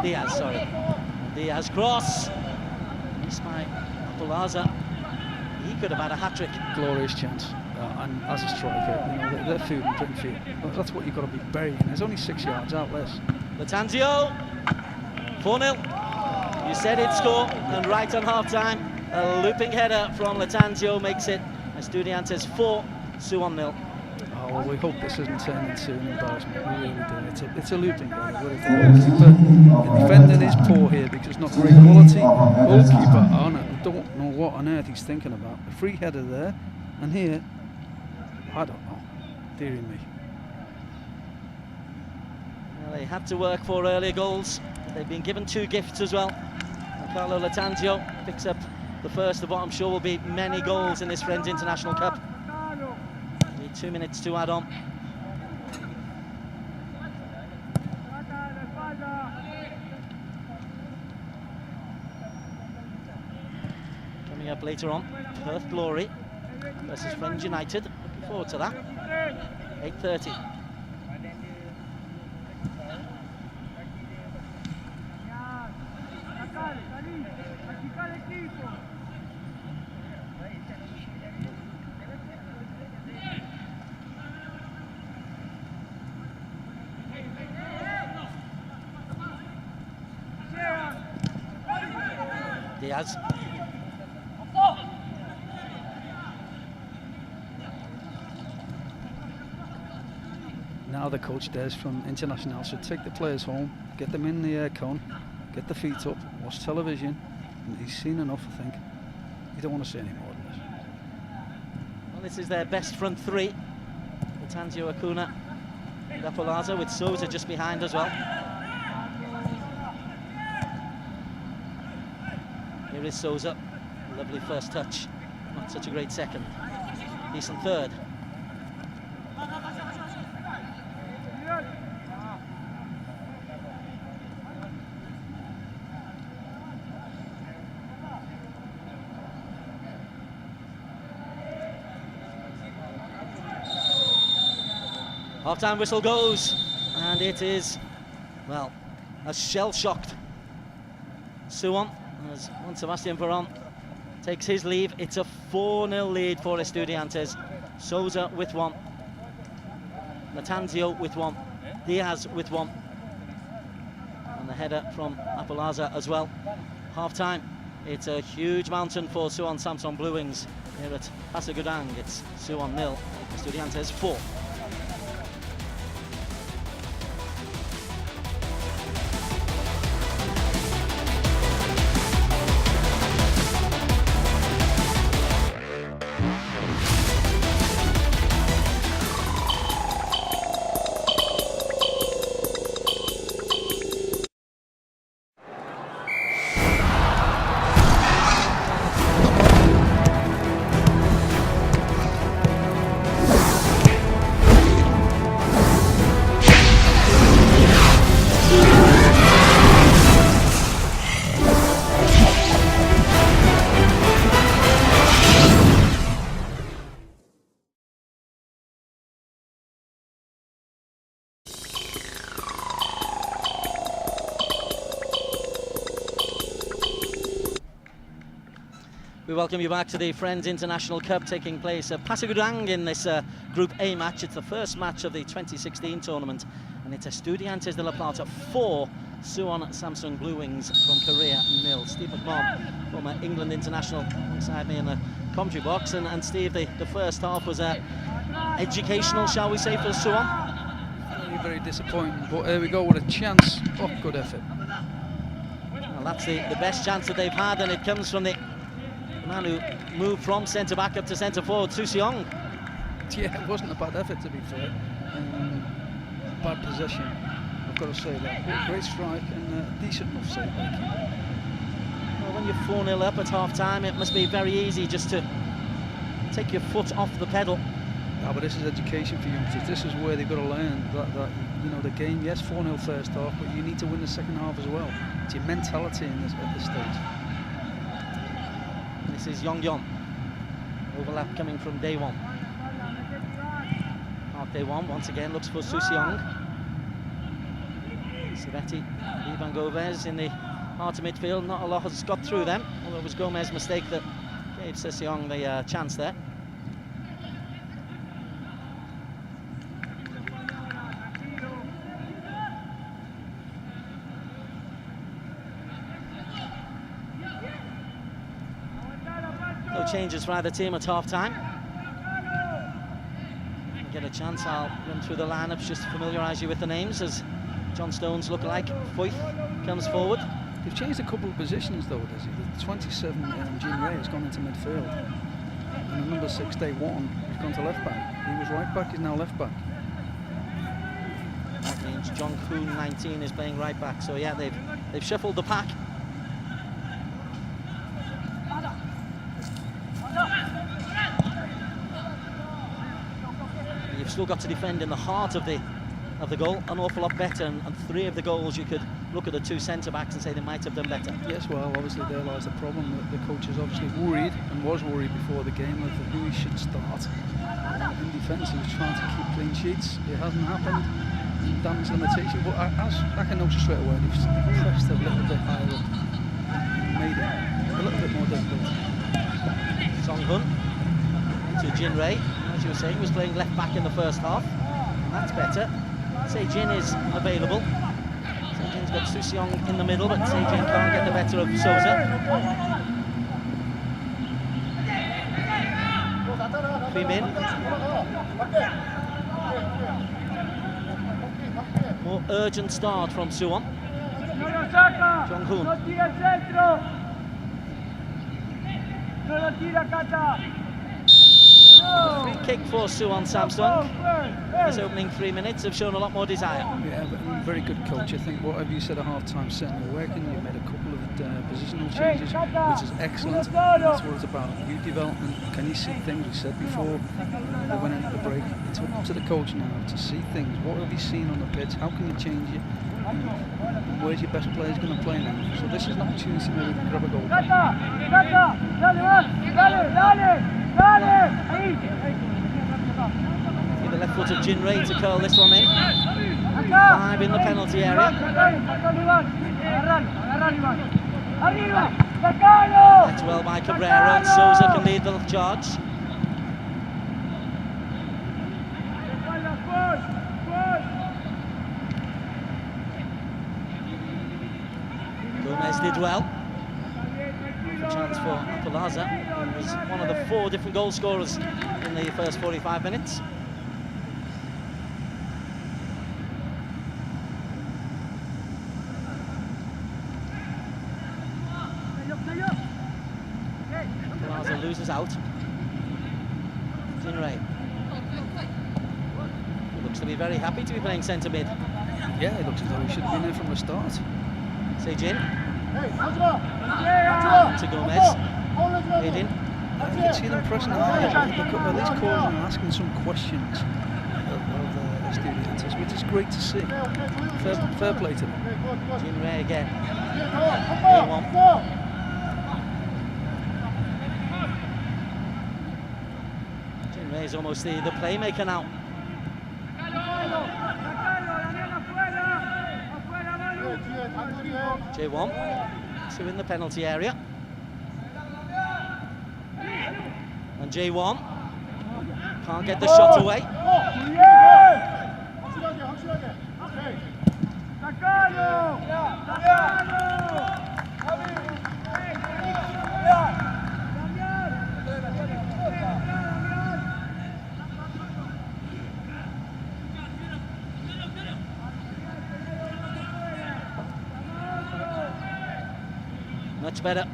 Diaz, sorry. Diaz cross. Missed by Apolaza. He could have had a hat-trick. Glorious chance. And as a striker, you know, they're food and drink for you. That's what you've got to be burying. There's only 6 yards out less. Latanzio. 4-0. You said he'd score, and right on half-time, a looping header from Latanzio makes it Estudiantes 4, Suwon 0. Oh, well, we hope this doesn't turn into an embarrassment. We really do. It's a looping header. The defending is poor here because not great quality. Goalkeeper on it. I don't know what on earth he's thinking about. A free header there, and here, I don't know. Dearie me. Well, they had to work for earlier goals. They've been given 2 gifts as well. And Carlo Latanzio picks up the first of what I'm sure will be many goals in this Frenz International Cup. 2 minutes to add on. Coming up later on, Perth Glory versus Frenz United. Looking forward to that. 8:30. Diaz. Now the coach Des from International should take the players home, get them in the air con, get the feet up, watch television. And he's seen enough, I think. You don't want to see any more than this. Well, this is their best front 3. Latanzio, Acuna, and Apolaza, with Souza just behind as well. Here is Souza. Lovely first touch. Not such a great second. Decent third. Half-time whistle goes, and it is, well, a shell-shocked Suwon as Juan Sebastian Veron takes his leave. It's a 4-0 lead for Estudiantes. Souza with 1, Latanzio with 1, Diaz with 1, and the header from Apolaza as well. Half-time, it's a huge mountain for Suwon Samsung Blewings here at Pasir Gudang. It's Suwon 0, Estudiantes 4. welcome you back to the Frenz International Cup taking place at Pasir Gudang in this Group A match. It's the first match of the 2016 tournament, and it's Estudiantes de La Plata 4, Suwon Samsung Blewings from Korea 0. Steve McMahon, former England international, alongside me in the commentary box. And Steve, the first half was educational, shall we say, for Suwon? Very, very disappointing, but here we go with a chance. Oh, good effort. Well, that's the best chance that they've had, and it comes from the man who moved from centre-back up to centre-forward, Suwon. Yeah, it wasn't a bad effort, to be fair. Bad possession, I've got to say that. But a great strike and a decent enough save. Well, when you're 4-0 up at half-time, it must be very easy just to take your foot off the pedal. No, but this is education for youngsters. This is where they've got to learn that you know, the game, yes, 4-0 first half, but you need to win the second half as well. It's your mentality at this stage. This is Yong. Overlap coming from Day One. Park Day One once again looks for Suwon. Savetti, Ivan Gomez in the heart of midfield. Not a lot has got through them, although it was Gomez's mistake that gave Suwon the chance there. No changes for either team at half-time. Get a chance, I'll run through the lineups just to familiarise you with the names as John Stones lookalike Foyth comes forward. They've changed a couple of positions though, does he? The 27, Jin Ray, has gone into midfield. And the number 6, Day One, has gone to left back. He was right back, he's now left back. That means Jong Hoon 19 is playing right back. So yeah, they've shuffled the pack. You've still got to defend in the heart of the goal an awful lot better, and 3 of the goals you could look at the 2 centre-backs and say they might have done better. Yes, well, obviously there lies the problem. The coach is obviously worried, and was worried before the game, of who he should start. In defence, he was trying to keep clean sheets. It hasn't happened. Damage limitation, but as I can notice straight away, they've pressed a little bit higher up, made it a little bit more difficult. Song Hun to Jin Ray, as you were saying, was playing left back in the first half. That's better. Se-jin is available. Se-jin's got Suwon in the middle, but Se-jin can't get the better of Souza. 3 men. More urgent start from Suwon. Jong-hoon. Free kick for Suwon Samsung. This opening 3 minutes have shown a lot more desire. Yeah, but very good coach. I think whatever you said at half-time certainly working. You made a couple of positional changes, which is excellent. That's what it's about. Youth development. Can you see things? We said before they went into the break. It's up to the coach now to see things. What have you seen on the pitch? How can you change it? Where's your best players going to play now? So this is an opportunity maybe to grab a goal. See the left foot of Jin Ray to curl this one in. 5 in the penalty area. That's well by Cabrera, and Souza can lead the charge. Gomez did well. A chance for Apolaza, who was one of the 4 different goal scorers in the first 45 minutes. Apolaza loses out. Jin Ray, who looks to be very happy to be playing centre mid. Yeah, it looks as though he should have been there from the start. Se-jin. To Gomez. Aiden. You can see them pressing hard. At least calling and asking some questions of Estudiantes, which is great to see. Fair play to them. Jin Ray again. A1. Jin Ray is almost the playmaker now. J1, 2 in the penalty area. And J1 can't get the shot away. Much better.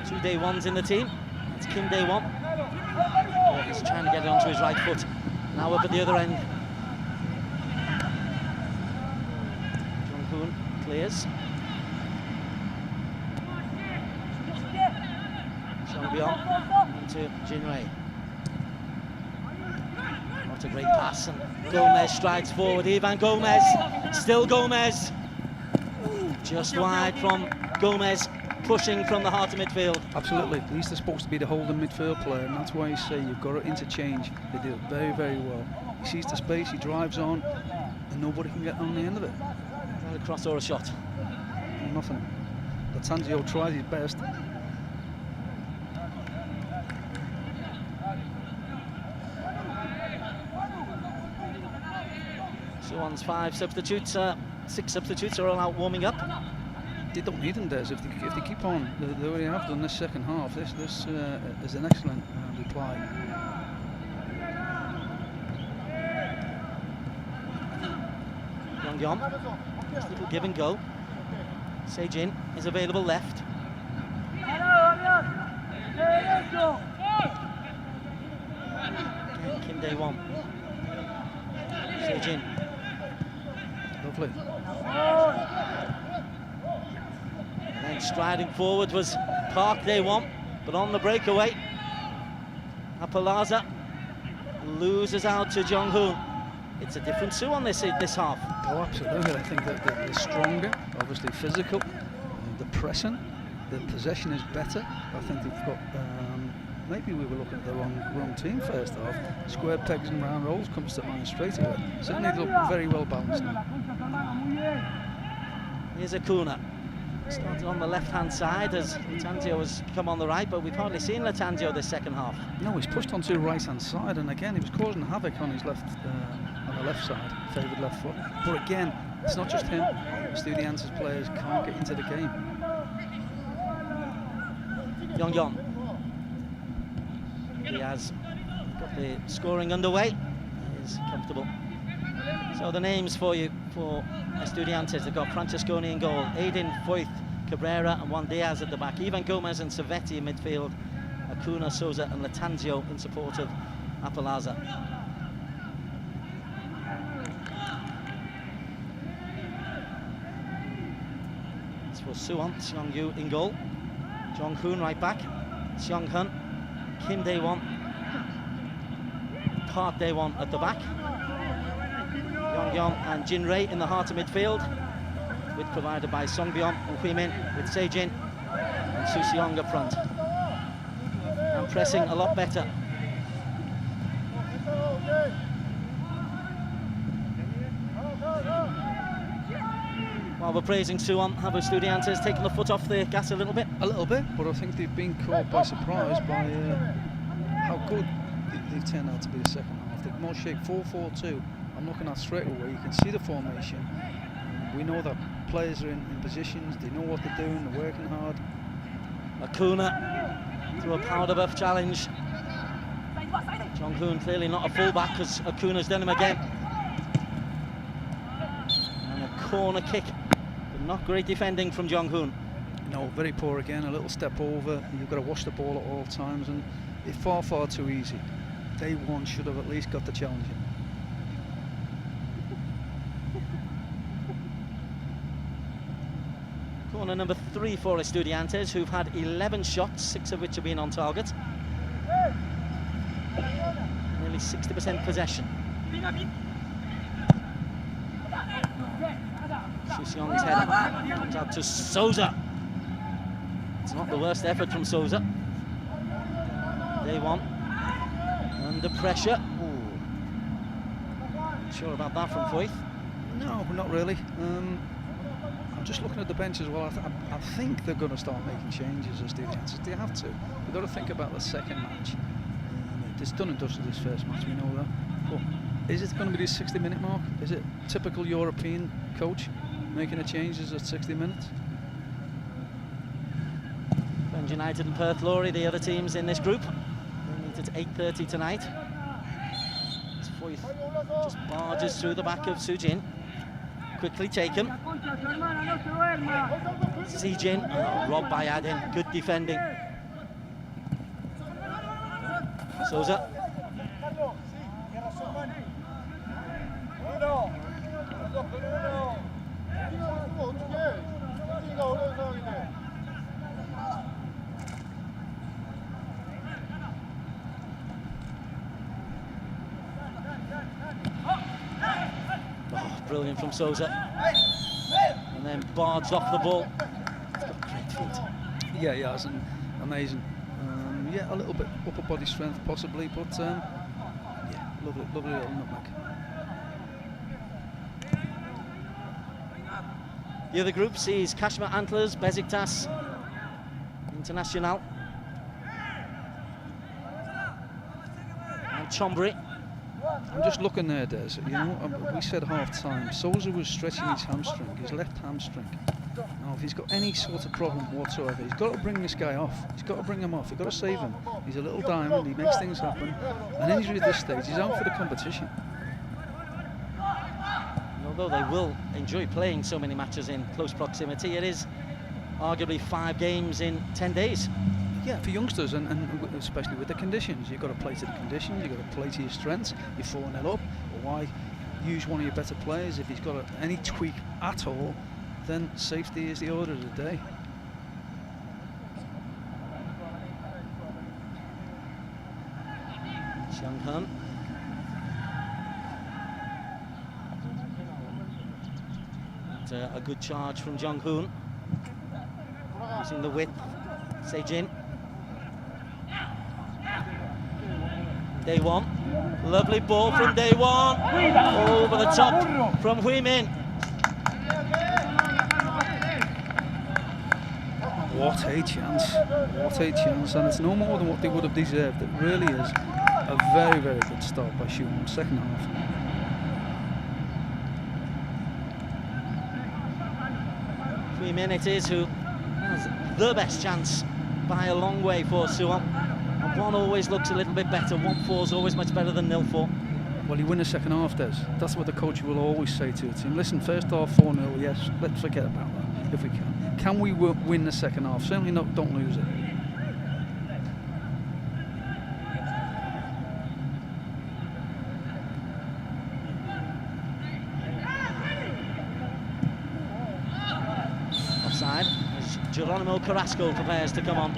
2 day ones in the team. It's Kim Day One. Oh, he's trying to get it onto his right foot. Now up at the other end. Jung Hoon clears. Song Byung into Jin Wei. What a great pass, and Gomez strides forward. Ivan Gomez, still Gomez. Just wide from Gomez, pushing from the heart of midfield. Absolutely, he's supposed to be the holding midfield player, and that's why you say you've got to interchange. They do it very, very well. He sees the space, he drives on, and nobody can get on the end of it. Not a cross or a shot. Nothing. Latanzio tries his best. Suwon's 5 substitutes, 6 substitutes are all out warming up. They don't need them, Des. If they keep on the way they have done this second half, this is an excellent reply. Yong, just a little give and go. Sejin is available left. Again, Kim Dae Won. Sejin. Lovely. And then striding forward was Park Dae Won, but on the breakaway, Apalaza loses out to Jung Hoon. It's a different Suwon this half. Oh, absolutely. I think that they're stronger, obviously physical, the pressing, the possession is better. I think they've got, maybe we were looking at the wrong team first half. Square pegs and round rolls comes to mind straight away. Certainly they look very well balanced now. Here's Acuna. Started on the left-hand side as Latanzio has come on the right, but we've hardly seen Latanzio this second half. No, he's pushed onto the right-hand side, and again, he was causing havoc on his left, on the left side, favoured left foot. But again, it's not just him. Estudiantes players can't get into the game. Yong. He has got the scoring underway. He is comfortable. So the names for you for Estudiantes, they've got Francesconi in goal, Aiden, Foyth, Cabrera and Juan Diaz at the back, Ivan Gomez and Savetti in midfield, Acuna, Souza and Latanzio in support of Apalaza. It's for Suwon, Seong Yu in goal, Jong Hoon right back, Seong Hun, Kim Dae Won, Park Dae Won at the back, Yong and Jin Rei in the heart of midfield, with provided by Song Byung and Hui Min, with Sejin and Su Seong up front. And pressing a lot better. While we're praising Suwon, have Estudiantes taken the foot off the gas a little bit? A little bit, but I think they've been caught by surprise by how good they've turned out to be the second half. They've more shape 4-4-2. I'm looking at straight away, you can see the formation. We know that players are in positions, they know what they're doing, they're working hard. Acuna through a powder buff challenge. Jong Hoon clearly not a fullback because Acuna's done him again. And a corner kick, but not great defending from Jong Hoon. No, very poor again, a little step over. You've got to watch the ball at all times, and it's far too easy. Day one should have at least got the challenge in. Corner number 3 for Estudiantes, who've had 11 shots, 6 of which have been on target. Nearly 60% possession. Suseong's header comes out to Souza. It's not the worst effort from Souza. Day one. Under pressure. Ooh. Not sure about that from Foyth. No, not really. just looking at the bench as well. I think they're going to start making changes as Estudiantes. They have to. We've got to think about the second match. It's done and dusted this first match, we know that. But is it going to be the 60-minute mark? Is it typical European coach making the changes at 60 minutes? Frenz United and Perth Glory, the other teams in this group. They meet at 8:30 tonight. As Foyth just barges through the back of Sujin. Quickly taken. Sijin, robbed by Adin. Good defending. Souza. Brilliant from Souza. And then barged off the ball. He's got great feet. Yeah, he has, and amazing. Yeah, a little bit upper body strength possibly, but yeah, lovely little nutmeg. The other group sees Kashmir Antlers, Besiktas, International, and Chonburi. I'm just looking there, Des. You know, we said half time. Souza was stretching his hamstring, his left hamstring. Now, if he's got any sort of problem whatsoever, he's got to bring this guy off. He's got to bring him off. He's got to save him. He's a little diamond. He makes things happen. An injury at this stage, he's out for the competition. Although they will enjoy playing so many matches in close proximity, it is arguably 5 games in 10 days. Yeah, for youngsters, and especially with the conditions. You've got to play to the conditions, you've got to play to your strengths. You're 4-0 up, or why use one of your better players? If he's got any tweak at all, then safety is the order of the day. Xiang Han. A good charge from Jong Hoon. Using the width. Sejin. Day one. Lovely ball from Day One. Over the top from Hui Min. What a chance. What a chance. And it's no more than what they would have deserved. It really is a very, very good start by Suwon. Second half. Hui Min it is who has the best chance by a long way for Suwon. And 1 always looks a little bit better. 1-4 is always much better than 0-4. Well, you win the second half, Des. That's what the coach will always say to a team. Listen, first half 4-0, yes, let's forget about that if we can. Can we win the second half? Certainly not, don't lose it. Offside as Geronimo Carrasco prepares to come on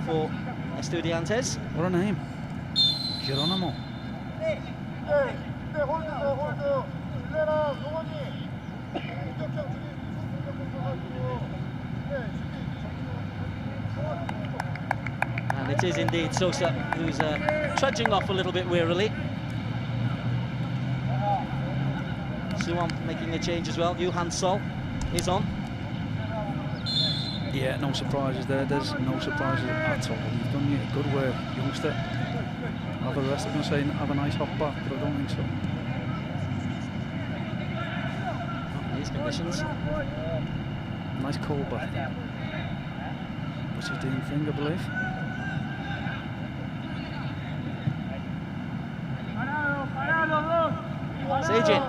for Estudiantes. What a name. Geronimo. And it is indeed Sosa who's trudging off a little bit wearily. Suwon making a change as well. Johan Sol is on. Yeah, no surprises there. There's no surprises at all. You've done your good work, youngster. Have a rest. I'm going to say have a nice hot bath, but I don't think so. Not in these conditions. Nice cold bath. What's his doing thing, I believe. Sejin.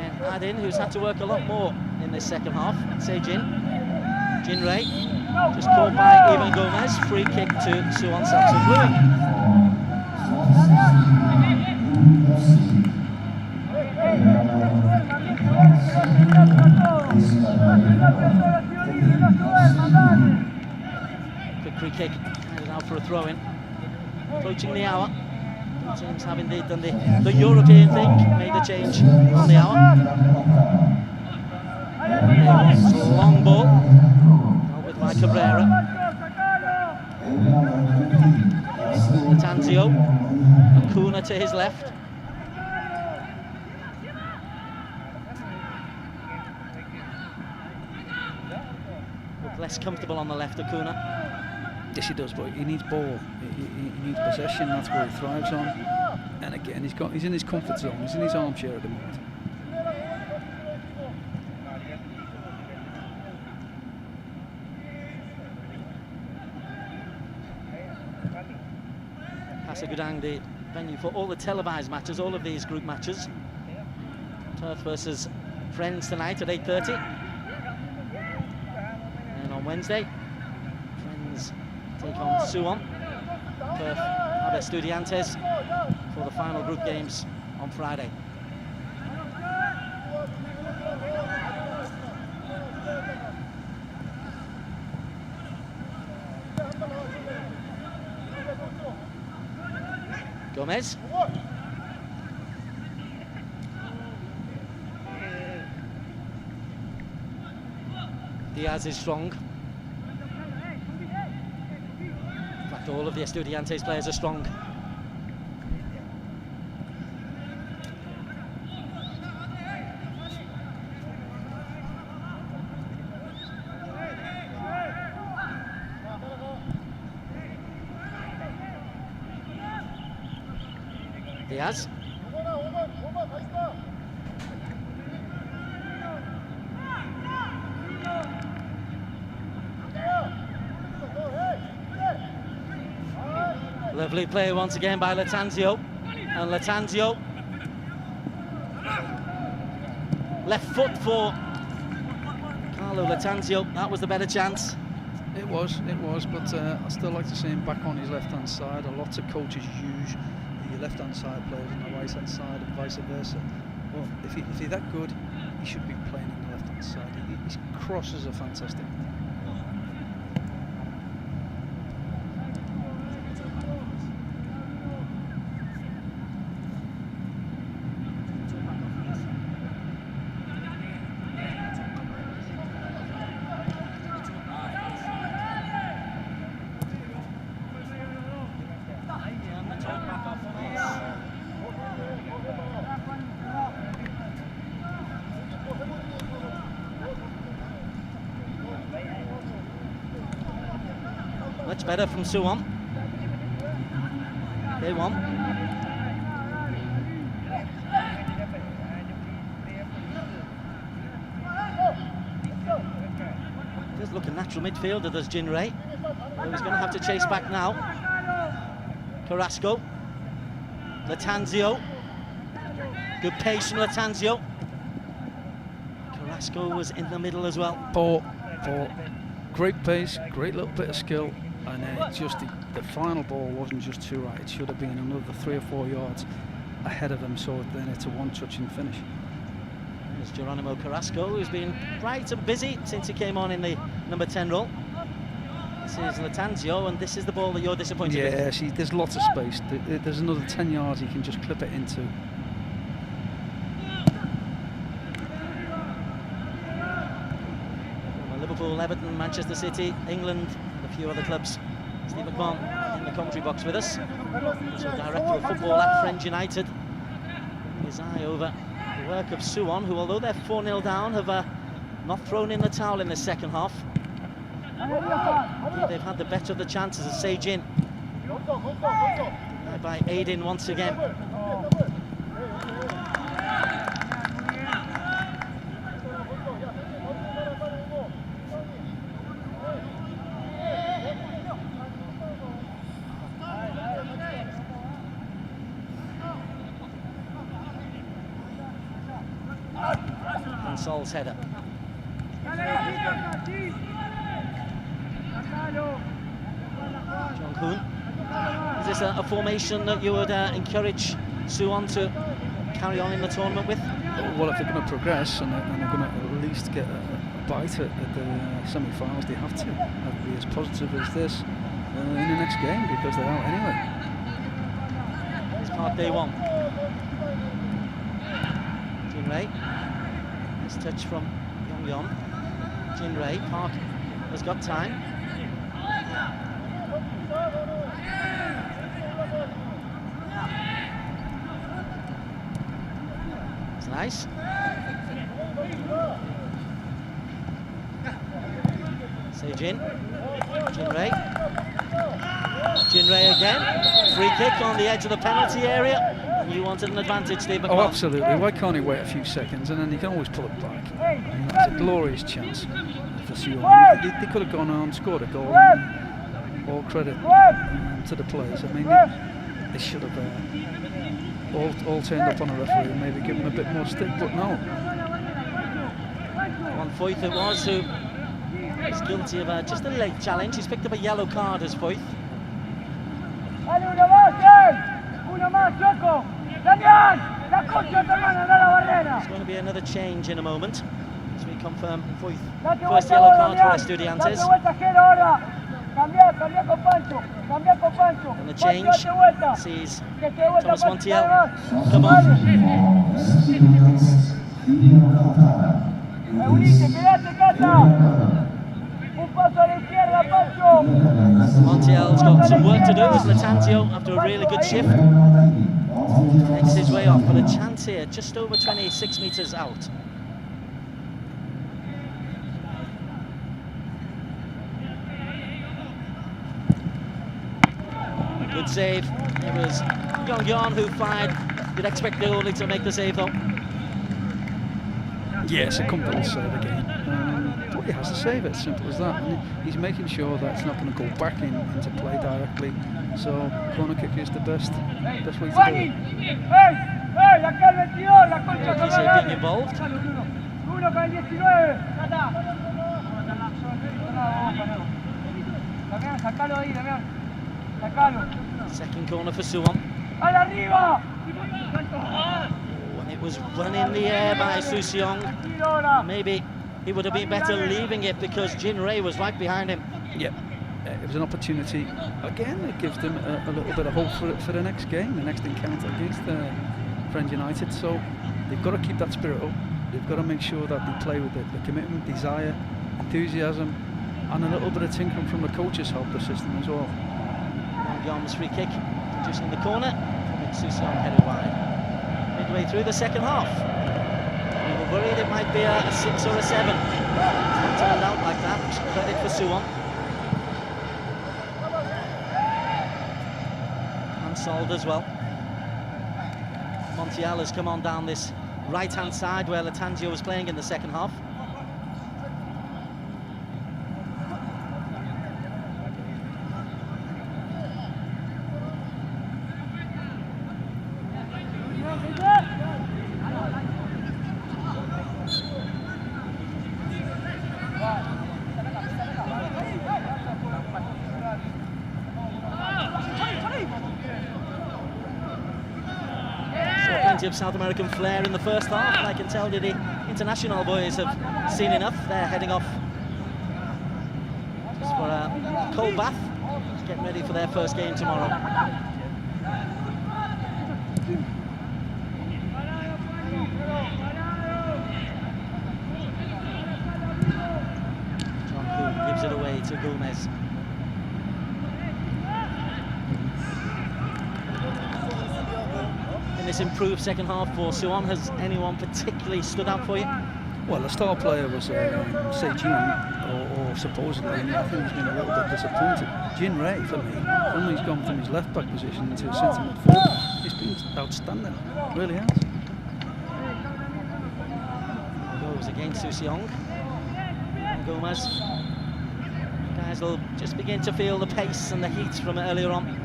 And Adin, who's had to work a lot more in this second half. Sejin. Jinrei. Just caught by Ivan Gomez. Free kick to Suwon Samson Blewing. Quick free kick. Headed out for a throw-in. Approaching the hour. Teams have indeed done the European thing, made a change on the hour. Long ball, out with by Cabrera. Tanzio, Acuna to his left. less comfortable on the left, Acuna. Yes, he does, but he needs ball. He needs possession. That's what he thrives on. And again, he's in his comfort zone. He's in his armchair at the moment. Pasir Gudang, the venue for all the televised matches, all of these group matches. Turf versus Frenz tonight at 8:30. And on Wednesday, Frenz take on Suwon. Turf have Estudiantes for the final group games on Friday. Gomez. Diaz is strong. In fact, all of the Estudiantes players are strong. Diaz. Lovely play once again by Latanzio. And Latanzio. Left foot for Carlo Latanzio. That was the better chance. It was, but I still like to see him back on his left-hand side. A lot of coaches use the left-hand side players on the right-hand side and vice versa. Well, if he's that good, he should be playing on the left-hand side. His crosses are fantastic. Much better from Suwon. They won. Does look a natural midfielder, does Jin Ray. Oh, he's going to have to chase back now. Carrasco. Latanzio. Good pace from Latanzio. Carrasco was in the middle as well. Ball. Great pace, great little bit of skill, and then the final ball wasn't just too right. It should have been another 3 or 4 yards ahead of him, so then it's a one-touch and finish. There's Geronimo Carrasco, who's been bright and busy since he came on in the number 10 role. This is Latanzio, and this is the ball that you're disappointed with. Yeah, see, there's lots of space. There's another 10 yards he can just clip it into. Liverpool, Everton, Manchester City, England, and a few other clubs. Steve McMahon in the commentary box with us. Also director of football at Frenz United. His eye over the work of Suwon, who, although they're 4-0 down, have not thrown in the towel in the second half. Indeed, they've had the better of the chances of Seijin. By Aidin once again. And Sol's header. John Kuhn. Is this a formation that you would encourage Suwon to carry on in the tournament with? Well, if they're going to progress and they're going to at least get a bite at the semi-finals, they have to be as positive as this in the next game, because they're out anyway. It's part day one. Jin Ray. Nice touch from Yong. Jin Ray. Park has got time. It's nice. Jin Ray. Jin Ray again. Free kick on the edge of the penalty area. And you wanted an advantage, Steve Oh, McMahon. absolutely. Why can't he wait a few seconds and then he can always pull it back? I mean, that's a glorious chance for Suwon. They could have gone on and scored a goal. And all credit to the players. I mean, they should have all turned up on a referee and maybe given him a bit more stick, but no. One Foyth it was who is guilty of just a late challenge. He's picked up a yellow card as Foyth. There's going to be another change in a moment as we confirm Foyth. First yellow card for Estudiantes. And the change sees Thomas Montiel come on. Montiel's got some work to do as Lattanzio, after a really good shift, makes his way off, but a chance here just over 26 metres out. Good save. It was Yon who fired. You'd expect the goalie to make the save though. Yes, a comfortable save again. But he has to save it, simple as that. And he's making sure that it's not going to go back into play directly. So corner kick is the best way to do it. He's being involved. Second corner for Suwon. And it was run in the air by Suseong. Maybe he would have been better leaving it because Jin Ray was right behind him. Yep. It was an opportunity. Again, it gives them a little bit of hope for the next game, the next encounter against Frenz United. So they've got to keep that spirit up. They've got to make sure that they play with the commitment, desire, enthusiasm, and a little bit of tinkering from the coaches help the system as well. Yom's free kick, just in the corner, from Suseong headed wide. Midway through the second half. We were worried it might be a 6 or a 7. It's not turned out like that. Credit for Suwon. And Sold as well. Montiel has come on down this right-hand side where Lattanzio was playing in the second half. Plenty of South American flair in the first half, and I can tell that the international boys have seen enough. They're heading off just for a cold bath, getting ready for their first game tomorrow. John Kuhn gives it away to Gomez. In this improved second half for Suwon, has anyone particularly stood out for you? Well, the star player was Jin, or supposedly, and I think he's been a little bit disappointed. Jin Ray, for me, when he's gone from his left back position into centre midfield, he's been outstanding, really has. Goes against Suseong. And Gomez. Guys will just begin to feel the pace and the heat from earlier on.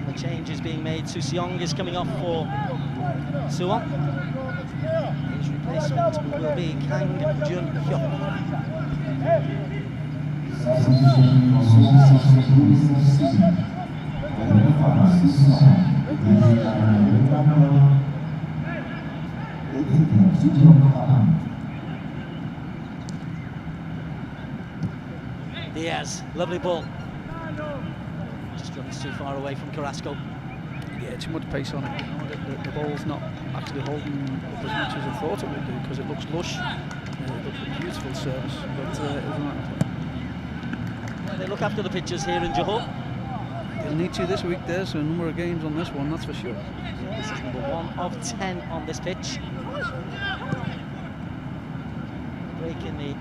The change is being made. Suseong is coming off for Suwon. His replacement will be Kang Jun-hyuk. Diaz, lovely ball. Just runs too far away from Carrasco. Yeah, too much pace on it. You know, the ball's not actually holding up as much as I thought it would do because it looks lush. It looks a beautiful service, but it isn't that play. They look after the pitches here in Johor. They'll need to this week. There's a number of games on this one, that's for sure. This is number 1 of 10 on this pitch. Break in the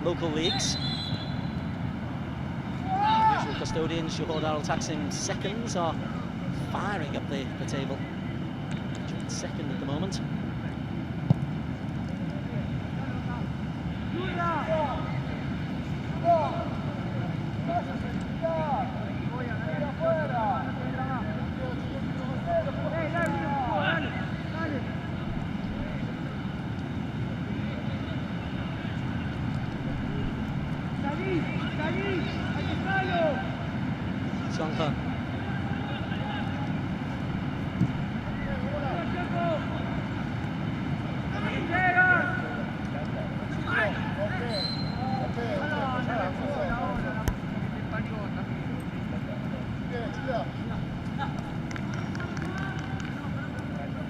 local leagues. custodians, Johor Darul Taksim seconds, are firing up the table. Second at the moment. Songha.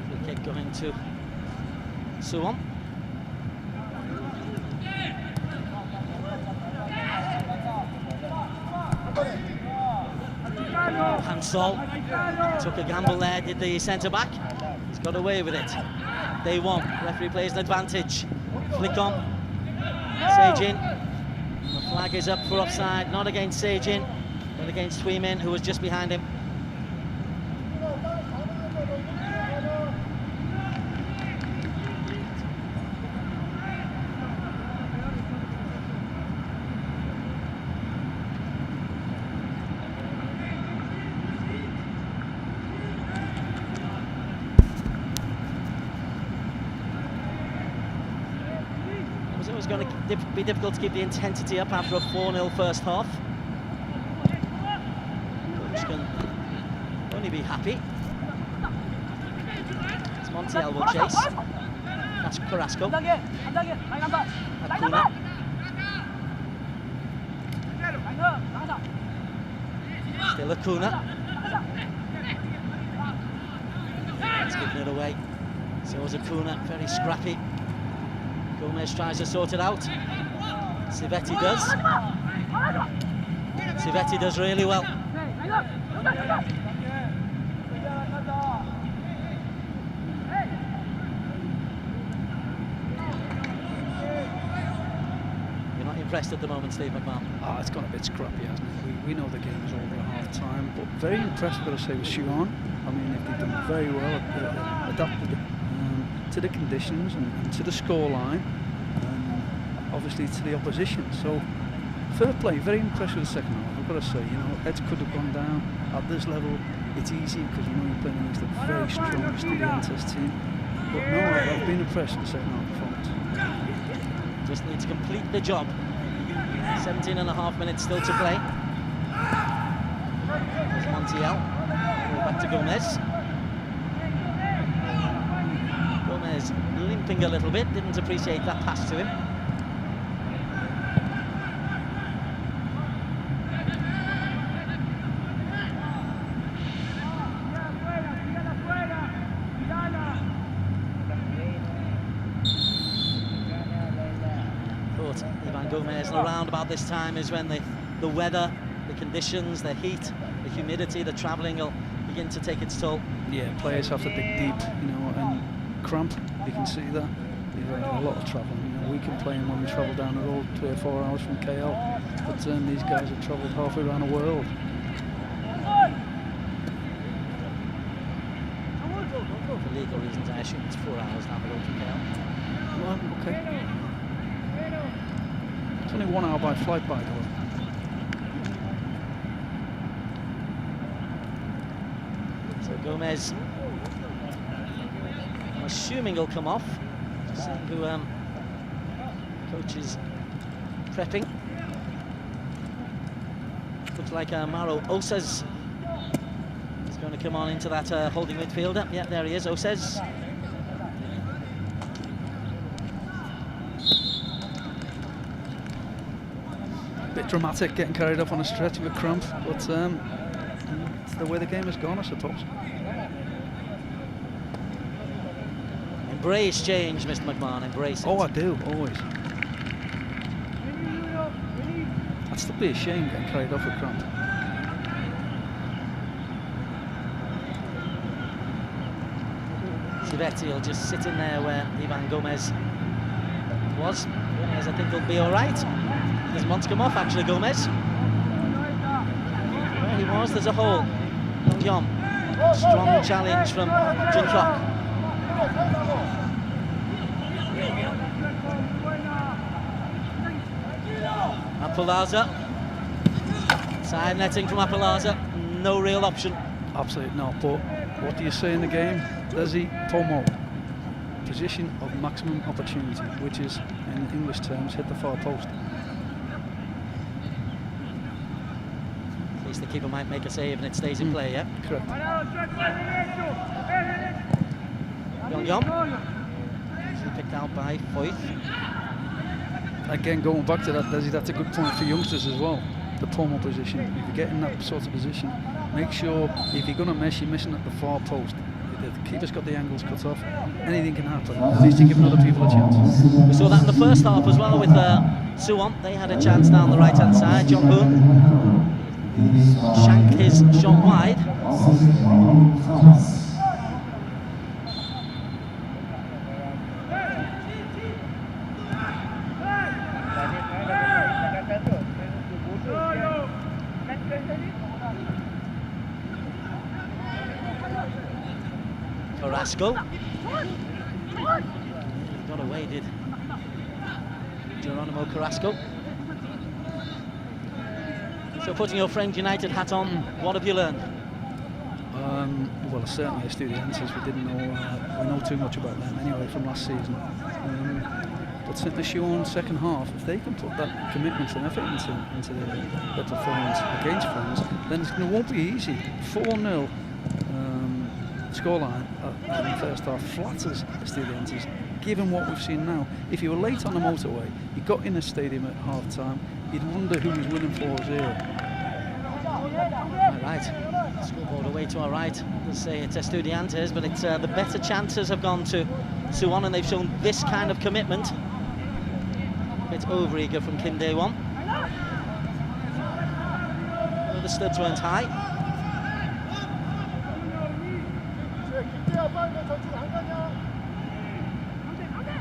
Free kick going to Suwon. Hansol took a gamble there, did the centre-back. He's got away with it. Day one, referee plays an advantage. Flick on. Sejin. The flag is up for offside, not against Sejin, but against Tweemin, who was just behind him. It was going to be difficult to keep the intensity up after a 4-0 first half. Coach can only be happy. It's Montiel will chase. That's Carrasco. Acuna. Still Acuna. He's giving it away. So is Acuna, very scrappy. Gomez tries to sort it out. Civetti does. Civetti does really well. You're not impressed at the moment, Steve McMahon? Oh, it's gone a bit scrappy, hasn't it? We know the game is over at half time, but very impressed, I've got to say, with Suwon. I mean, they've done very well, adapted to the conditions and to the scoreline, and obviously to the opposition. So, fair play, very impressed with the second half. I've got to say, you know, heads could have gone down at this level. It's easy because you know you're playing against a very strong Estudiantes team. But no, I've been impressed with the second half performance. Just need to complete the job. 17 and a half minutes still to play. There's Montiel. Back to Gomez. Gomez limping a little bit, didn't appreciate that pass to him. Thought Ivan Gomez around about this time is when the weather, the conditions, the heat, the humidity, the travelling will begin to take its toll. Yeah, players have to dig deep, you know, and cramp. You can see that. They've had a lot of travelling. You know, we can play them when we travel down the road 3 or 4 hours from KL, but these guys have travelled halfway around the world. For legal reasons, I assume it's 4 hours down the road from KL. Well, okay. It's only 1 hour by flight, by the way. So Gomez, I'm assuming he'll come off. Just seeing who coach is prepping. Looks like Mauro Osez is going to come on into that holding midfielder. Yeah, there he is, Osez. Bit dramatic, getting carried up on a stretch of a cramp, but it's the way the game has gone, I suppose. Embrace change, Mr. McMahon, embrace it. Oh, I do, always. I'd still be ashamed getting carried off a cramp. Civetti will just sit in there where Ivan Gomez was. Gomez, I think, will be all right. Doesn't want to come off, actually, Gomez. he was. There's a hole. Yong. Strong challenge from Jin Kok. Apalaza. Side netting from Apalaza. No real option. Absolutely not. But what do you say in the game? Desi Tomo. Position of maximum opportunity, which is, in English terms, hit the far post. At least the keeper might make a save and it stays in play, yeah? Correct. Yong. Easily picked out by Foyth. Again, going back to that, Desi, that's a good point for youngsters as well. The Tomo position. If you get in that sort of position, make sure if you're going to miss, you're missing at the far post. The keeper's got the angles cut off. Anything can happen. At least you're giving other people a chance. We saw that in the first half as well with Suwon. They had a chance down the right-hand side. Jong Hoon shanked his shot wide. Carrasco. Got away, did Geronimo Carrasco. So putting your Frenz United hat on, what have you learned? Well, certainly Estudiantes. We know too much about them anyway from last season. But certainly Suwon second half, if they can put that commitment and effort into their performance against Frenz, then it won't be easy. 4-0 scoreline in the first half flatters Estudiantes. Given what we've seen now, if you were late on the motorway, you got in the stadium at half time, you'd wonder who was winning 4-0. Right, scoreboard away to our right. Let's say it's Estudiantes, but it's the better chances have gone to Suwon, and they've shown this kind of commitment. A bit over-eager from Kim Dae-won. The studs weren't high.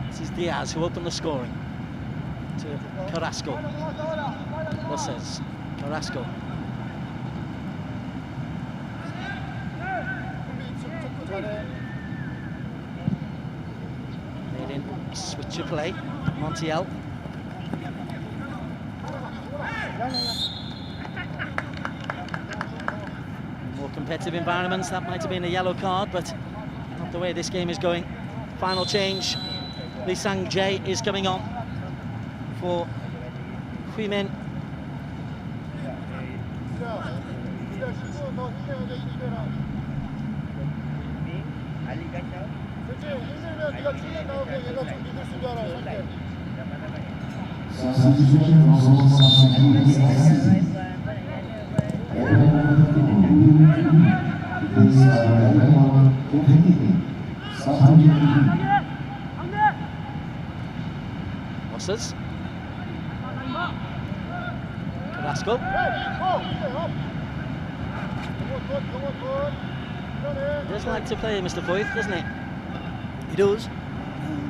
This is Diaz who opened the scoring to Carrasco. Says Carrasco. Made in switch of play. Montiel. More competitive environments, that might have been a yellow card, but not the way this game is going. Final change. Lee Sang-jae is coming on for Hui Min. Mossers. Carrasco. He does like to play, Mr. Foyth, doesn't he? He does.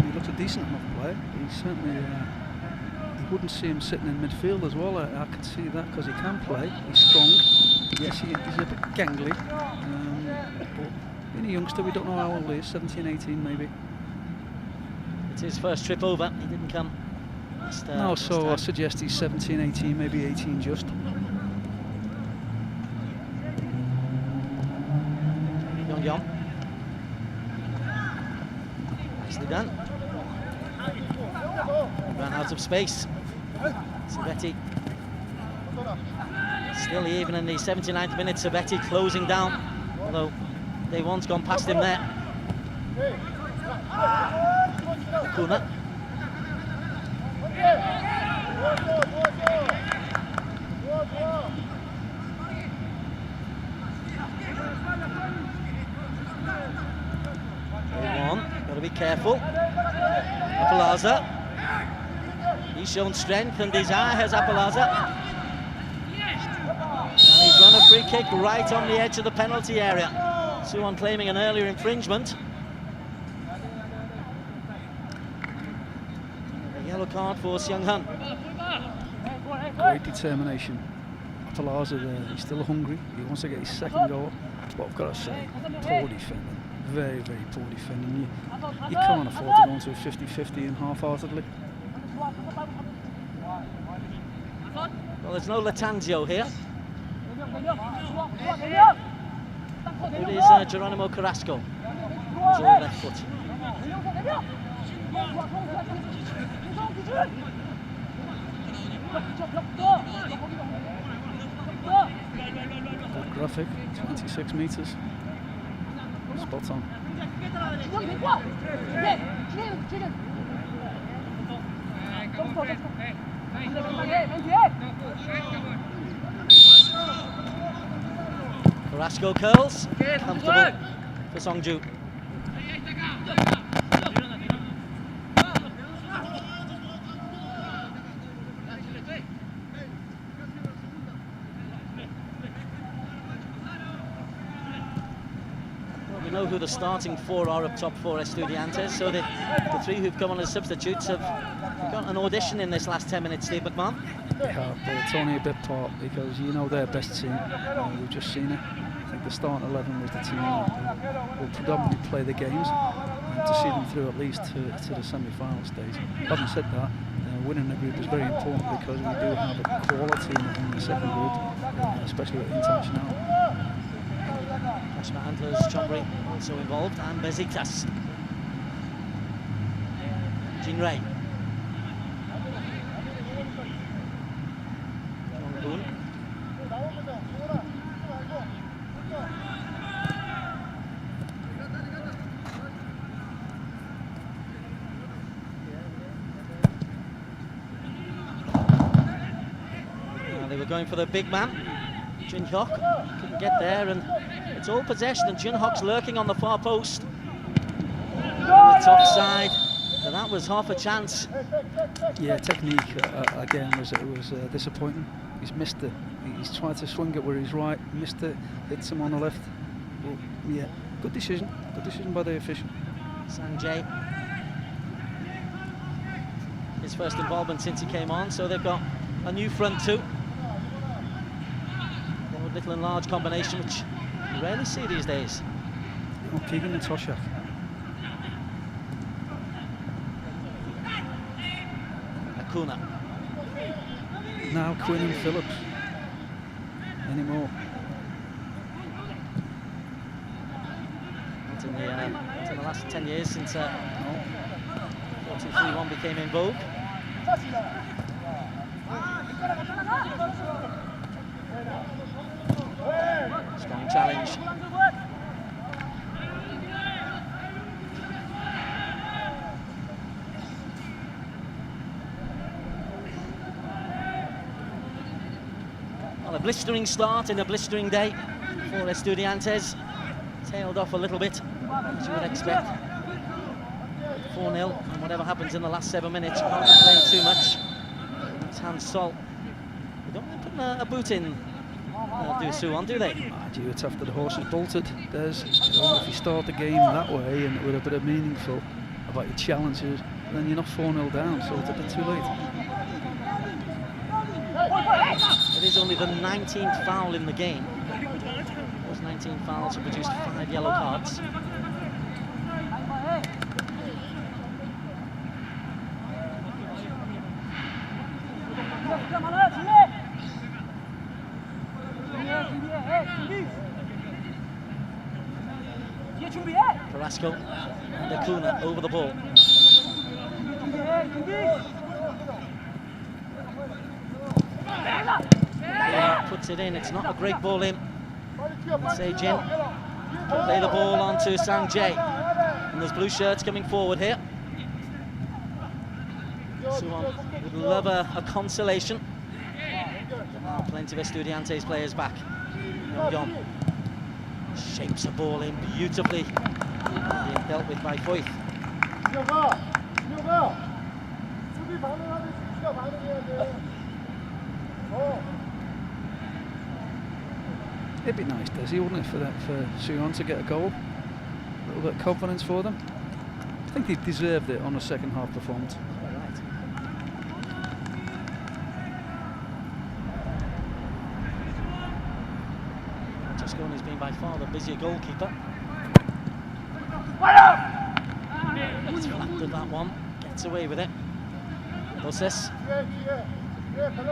He looks a decent enough player. He certainly, you wouldn't see him sitting in midfield as well. I could see that because he can play. He's strong. Yes, he's a bit gangly. But being a youngster, we don't know how old he is, 17, 18 maybe. It's his first trip over. He didn't come. No, so I suggest he's 17, 18, maybe 18 just. Yong. Nicely done. Ran out of space. Savetti. Still even in the 79th minute, Savetti closing down. Although they once gone past him there. Kuna. Got to be careful. Apalaza. He's shown strength and desire, has Apalaza. And he's run a free kick right on the edge of the penalty area. Suwon claiming an earlier infringement. A yellow card for Seung-hun. Great determination. Plaza there, he's still hungry. He wants to get his second goal. But I've got to say, poor defending. Very, very poor defending. You can't afford to go into a 50-50 and half-heartedly. Well, there's no Latanzio here. It is Geronimo Carrasco. He's all left foot. Good graphic, 26 metres. Spot on. Carrasco curls, comfortable for Songju. Well, we know who the starting four are up top for Estudiantes, so the three who've come on as substitutes have got an audition in this last 10 minutes, Steve McMahon. Yeah, but it's only a bit part because you know their best team. We've just seen it. I think the starting 11 was the team that will predominantly play the games to see them through at least to the semi-final stage. Having said that, winning the group is very important because we do have a quality in the second group, especially at International. Kashima Antlers, Chomri also involved, and Besiktas. Jinrei. Jong-hoon. They were going for the big man, Jun Hyuk. Couldn't get there, and it's all possession, and Jun Hyuk's lurking on the far post. On the top side, but that was half a chance. Yeah, technique again was disappointing. He's missed it. He's tried to swing it where he's right, missed it, hits him on the left. Well, yeah, good decision by the official. Sanjay, his first involvement since he came on, so they've got a new front two. A little and large combination, which you rarely see these days. Oh, Keegan and Toshak. Akuna. Now Quinn and Phillips. Anymore. Not in the last 10 years since 4-2-3-1 became in vogue. Strong challenge. Well, a blistering start in a blistering day for Estudiantes. Tailed off a little bit, as you would expect. 4-0, and whatever happens in the last 7 minutes, you can't complain too much. It's Hans Sol. They don't really put a boot in, do Suwon, do they? It's after the horse is bolted. There's, if you start the game that way and with a bit of meaningful about your challenges, then you're not 4-0 down, so it's a bit too late. It is only the 19th foul in the game. Those 19 fouls have produced 5 yellow cards. Carrasco and Akuna over the ball. Yeah, puts it in. It's not a great ball in. Sejin can play the ball onto Sanjay. And there's blue shirts coming forward here. Suwon would love a consolation. Plenty of Estudiantes players back. Yong shapes a ball in beautifully. Being dealt with by Foyth. It'd be nice, Desi, wouldn't it, for Suwon to get a goal? A little bit of confidence for them. I think they deserved it on a second half performance. by far the busier goalkeeper. He's flapped at that one, gets away with it. Roses.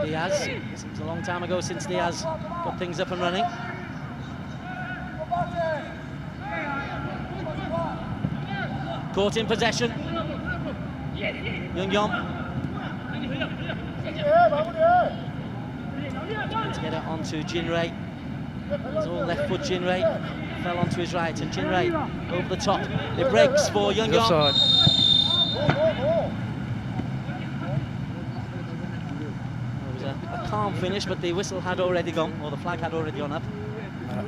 Diaz. Seems a long time ago since Diaz got things up and running. Caught in possession. Young. To get it onto Jinrei. It's all left foot Jinrei. Fell onto his right, and Jinrei over the top. It breaks for Young. Offside. It was a calm finish, but the whistle had already gone, or the flag had already gone up.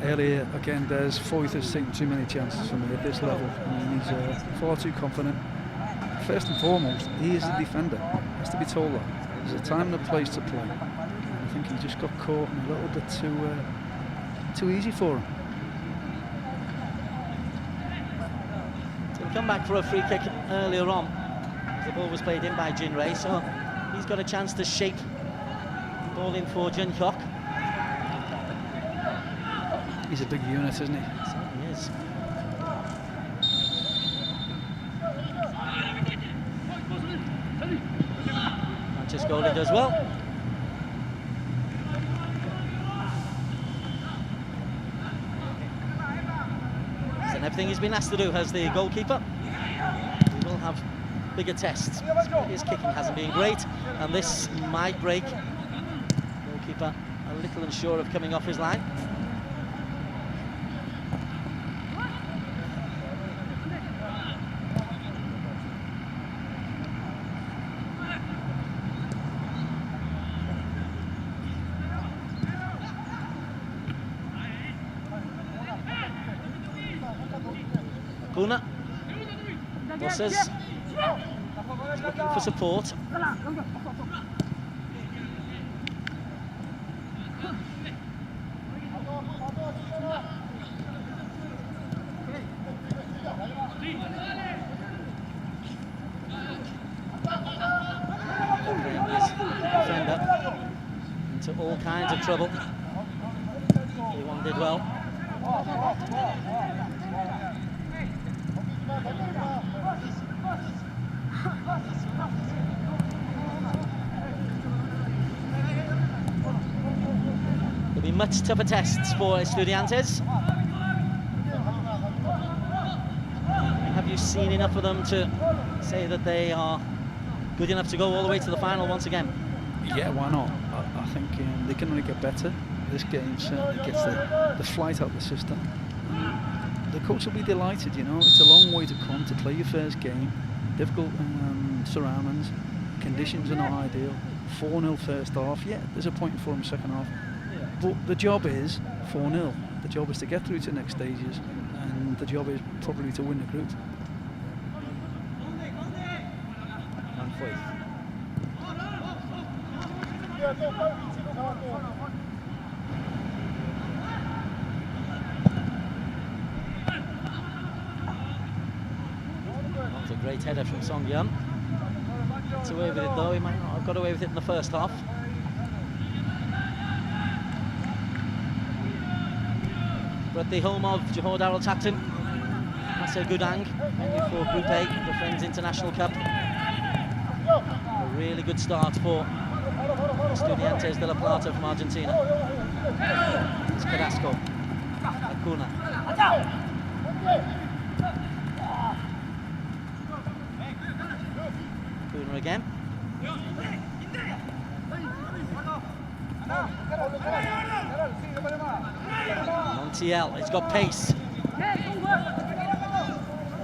Earlier, again, there's Foyth has taken too many chances for me at this level. I mean, he's far too confident. First and foremost, he is the defender. Has to be told that. There's a time and a place to play. I think he just got caught a little bit too easy for him. So he'll come back for a free kick earlier on. The ball was played in by Jinrei, so he's got a chance to shape the ball in for Jun Hyuk. He's a big unit, isn't he? Certainly is. Francescoli does well. And everything he's been asked to do as the goalkeeper. He will have bigger tests. His kicking hasn't been great, and this might break. Goalkeeper a little unsure of coming off his line. Kuna. Roses. Looking for support. Defender into all kinds of trouble. Suwon did well. There'll be much tougher tests for Estudiantes. Have you seen enough of them to say that they are good enough to go all the way to the final once again? Yeah, why not? I think they can only get better. This game certainly gets the flight out of the system. The coach will be delighted, you know. It's a long way to come to play your first game. Difficult surroundings. Conditions are not ideal. 4-0 first half. Yeah, there's a point for him second half. But the job is 4-0. The job is to get through to the next stages, and the job is probably to win the group. And Foyth. That's a great header from Song Yun. Gets away with it though. He might not have got away with it in the first half. We're at the home of Johor Darul Takton. Pasir Gudang, venue for Group A, the Frenz International Cup. A really good start for Estudiantes de La Plata from Argentina. It's Carrasco. Acuna. Acuna again. Montiel, he's got pace.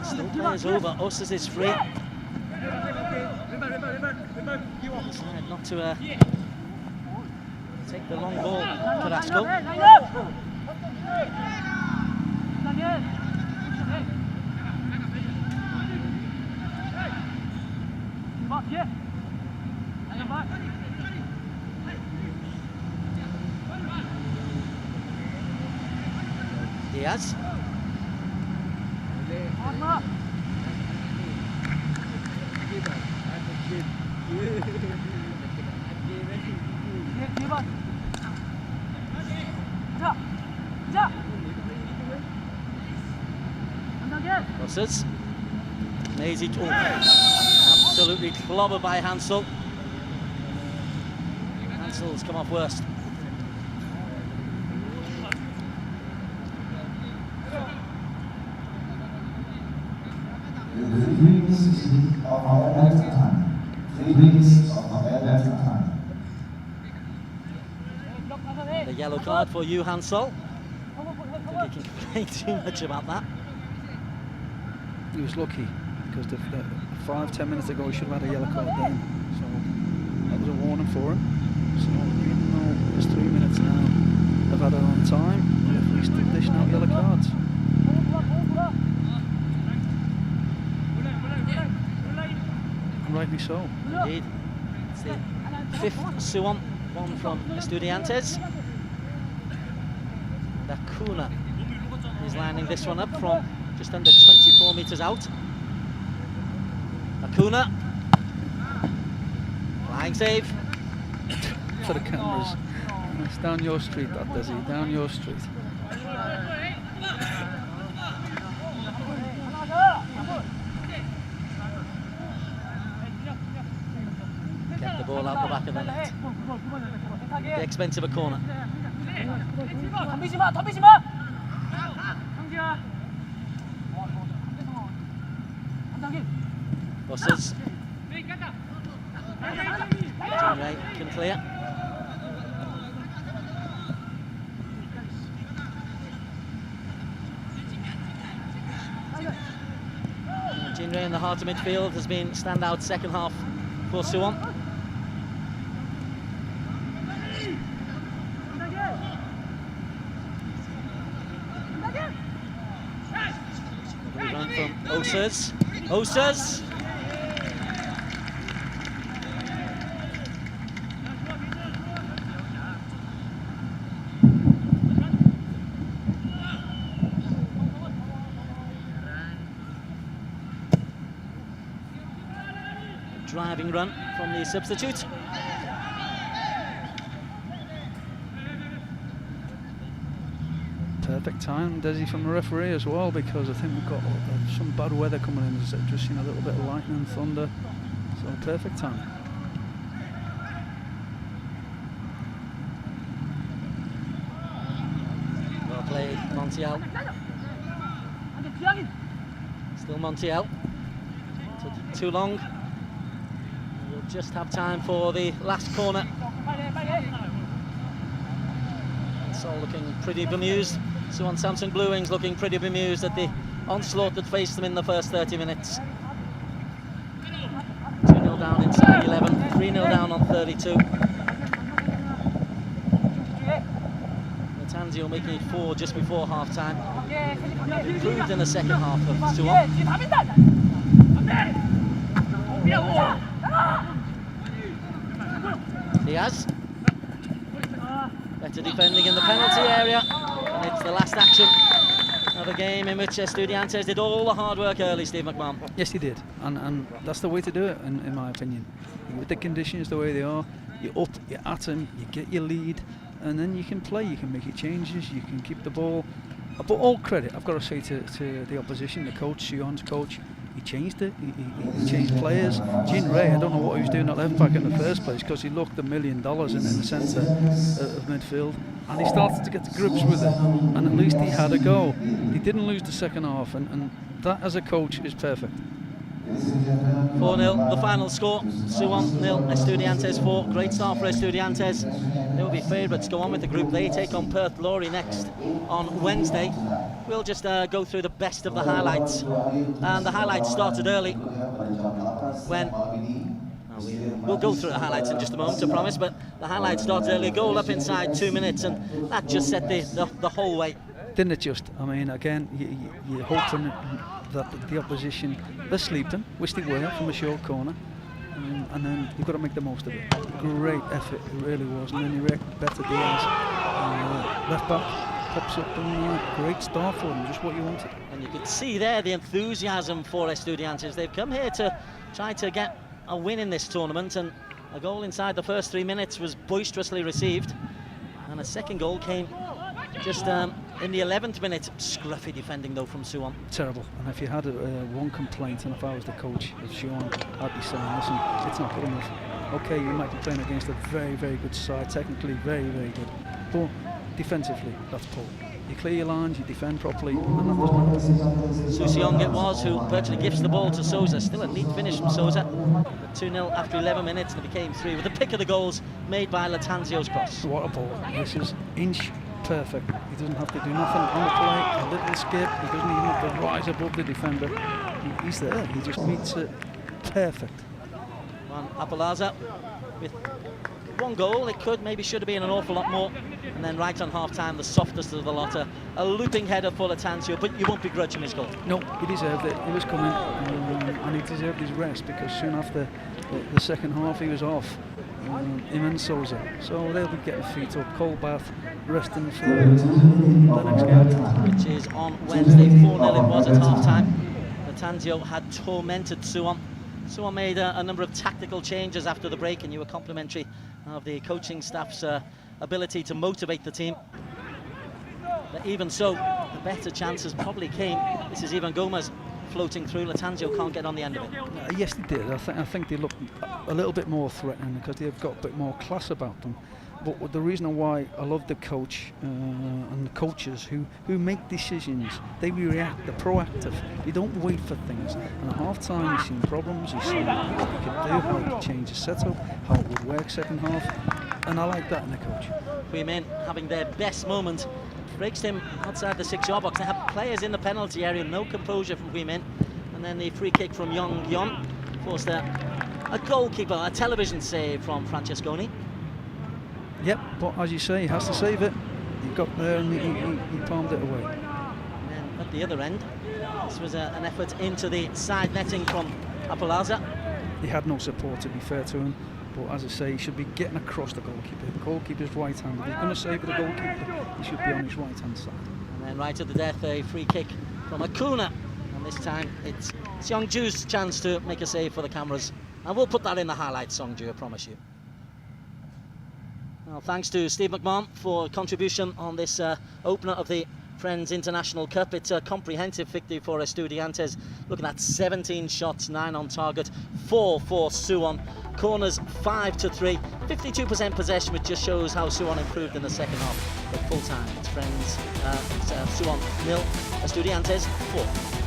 Still players over. Osas is free. Decided not to take the long ball. Carrasco. Diaz. Osses. Lazy, absolutely clobbered by Hansel. Hansel's come off worst. The yellow card for you, Hansel. I think you can complain too much about that. He was lucky because 5-10 minutes ago he should have had a yellow card then. So that was a warning for him. So even though it's 3 minutes now, they've had it on time. The referee's still dishing out yellow cards. And rightly so. Indeed. It's the 5th Suwon, one from Estudiantes. Dakuna is lining this one up from just under 24 metres out. Dakuna. Flying save. For the cameras. It's down your street, that does he? Down your street. Kept the ball out the back of the net. The expense of a corner. Buses. Jinrei can clear. Jinrei in the heart of midfield has been standout second half for Suwon. Run from Osses. Osses. Driving run from the substitute. Perfect time, Desi, from the referee as well, because I think we've got some bad weather coming in. There's just seen a little bit of lightning and thunder, so perfect time. Well played, Montiel. Still Montiel. Took too long. We'll just have time for the last corner. Sol looking pretty bemused. Suwon Samsung Blewings looking pretty bemused at the onslaught that faced them in the first 30 minutes. 2-0 down inside 11, 3-0 down on 32. Natanzio making it 4 just before half-time. Improved in the second half of Suwon. Diaz. Better defending in the penalty area, and it's the last action of a game in which Estudiantes did all the hard work early, Steve McMahon. Yes, he did, and that's the way to do it, in my opinion. With the conditions the way they are, you're up, you're at them, you get your lead, and then you can play, you can make your changes, you can keep the ball. But all credit, I've got to say to the opposition, the coach, Suwon's coach, he changed it, he changed players. Jinrei, I don't know what he was doing at left back in the first place, because he looked $1 million in the centre of midfield, and he started to get to grips with it, and at least he had a go. He didn't lose the second half, and that as a coach is perfect. 4-0, the final score. Suwon 0, Estudiantes 4. Great start for Estudiantes. They will be favourites to go on with the group. They take on Perth Glory next on Wednesday. We'll just go through the best of the highlights. And the highlights started early when... We'll go through the highlights in just a moment, I promise, but the highlights started early. Goal up inside 2 minutes, and that just set the whole way. Didn't it just? I mean, again, you're hoping that the opposition, they're sleeping, wished it were from a short corner, and then you've got to make the most of it. Great effort, it really was, and then you react better Diaz. Left back pops up, and great start for them, just what you wanted. And you could see there the enthusiasm for Estudiantes. They've come here to try to get a win in this tournament, and a goal inside the first 3 minutes was boisterously received, and a second goal came Just in the 11th minute, scruffy defending though from Suwon. Terrible. And if you had one complaint, and if I was the coach of Suwon, I'd be saying, listen, it's not good enough. Okay, you might be playing against a very, very good side, technically very, very good, but defensively, that's poor. You clear your lines, you defend properly, and that doesn't happen. Suwon it was who virtually gives the ball to Souza. Still a neat finish from Souza. 2-0 after 11 minutes, and it became 3 with the pick of the goals made by Latanzio's cross. What a ball. This is inch perfect. He doesn't have to do nothing on the play, a little skip, he doesn't even have to rise above the defender. He's there, he just meets it perfect. Juan Apalaza with 1 goal. It should have been an awful lot more. And then right on half-time, the softest of the lot, a looping header for Latanzio, but you won't begrudge him his goal. No, he deserved it. He was coming, and he deserved his rest, because soon after the second half he was off. Him and Souza, so they'll be getting feet up, cold bath, resting for the next game, which is on Wednesday. 4-0 it was at half-time. Latanzio had tormented Suwon. Suwon made a number of tactical changes after the break, and you were complimentary of the coaching staff's ability to motivate the team. But even so, the better chances probably came. This is Ivan Gomez floating through. Latanzio can't get on the end of it. Yes, they did. I think they look a little bit more threatening because they've got a bit more class about them. But the reason why I love the coach and the coaches who make decisions, they react, they're proactive, they don't wait for things. And at half time you've seen problems, you've seen what you could do, how you could change the setup, how it would work second half, and I like that in a coach. Women having their best moment, breaks him outside the 6-yard box. They have players in the penalty area, no composure from Women, and then the free kick from Yong Yon forced a goalkeeper, a television save from Francesconi. Yep, but as you say, he has to save it. He got there and he palmed it away. And then at the other end, this was an effort into the side netting from Apalaza. He had no support, to be fair to him, but as I say, he should be getting across the goalkeeper. The goalkeeper's right hand. If he's going to save with the goalkeeper, he should be on his right hand side. And then right at the death, a free kick from Acuna. And this time it's Seongju's chance to make a save for the cameras. And we'll put that in the highlights, Seongju, I promise you. Well, thanks to Steve McMahon for contribution on this opener of the Frenz International Cup. It's a comprehensive victory for Estudiantes. Looking at 17 shots, 9 on target, 4 for Suwon. Corners 5-3, 52% possession, which just shows how Suwon improved in the second half. But full time, it's Suwon 0, Estudiantes 4.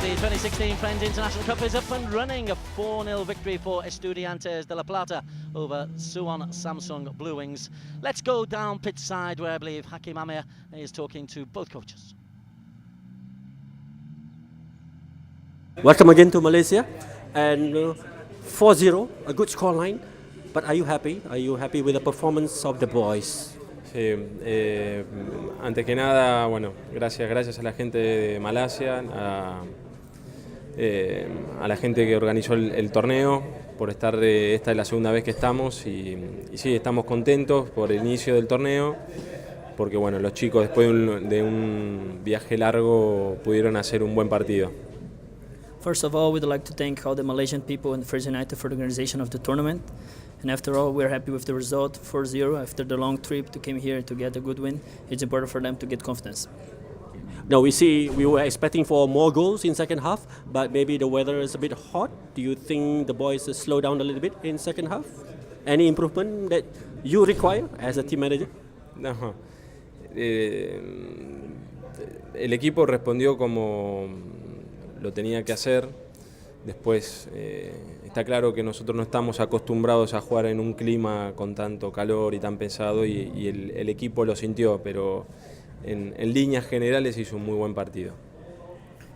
The 2016 Frenz International Cup is up and running. A 4-0 victory for Estudiantes de La Plata over Suwon Samsung Blewings. Let's go down pitch side where I believe Hakim Amir is talking to both coaches. Welcome again to Malaysia, and 4-0, a good scoreline. But are you happy? Are you happy with the performance of the boys? Sí, antes que nada, bueno, gracias a la gente de Malasia, a la gente que organizó el torneo, por estar, esta es la segunda vez que estamos y sí, estamos contentos por el inicio del torneo, porque bueno, los chicos después de un viaje largo pudieron hacer un buen partido. First of all, we'd like to thank all the Malaysian people and Frenz United for the organization of the tournament. And after all, we're happy with the result, 4-0. After the long trip to come here to get a good win, it's important for them to get confidence. Now we were expecting for more goals in second half, but maybe the weather is a bit hot. Do you think the boys slow down a little bit in second half? Any improvement that you require as a team manager? No. el equipo respondió como lo tenía que hacer. Después está claro que nosotros no estamos acostumbrados a jugar en un clima con tanto calor y tan pesado y el equipo lo sintió, pero en líneas generales hizo un muy buen partido.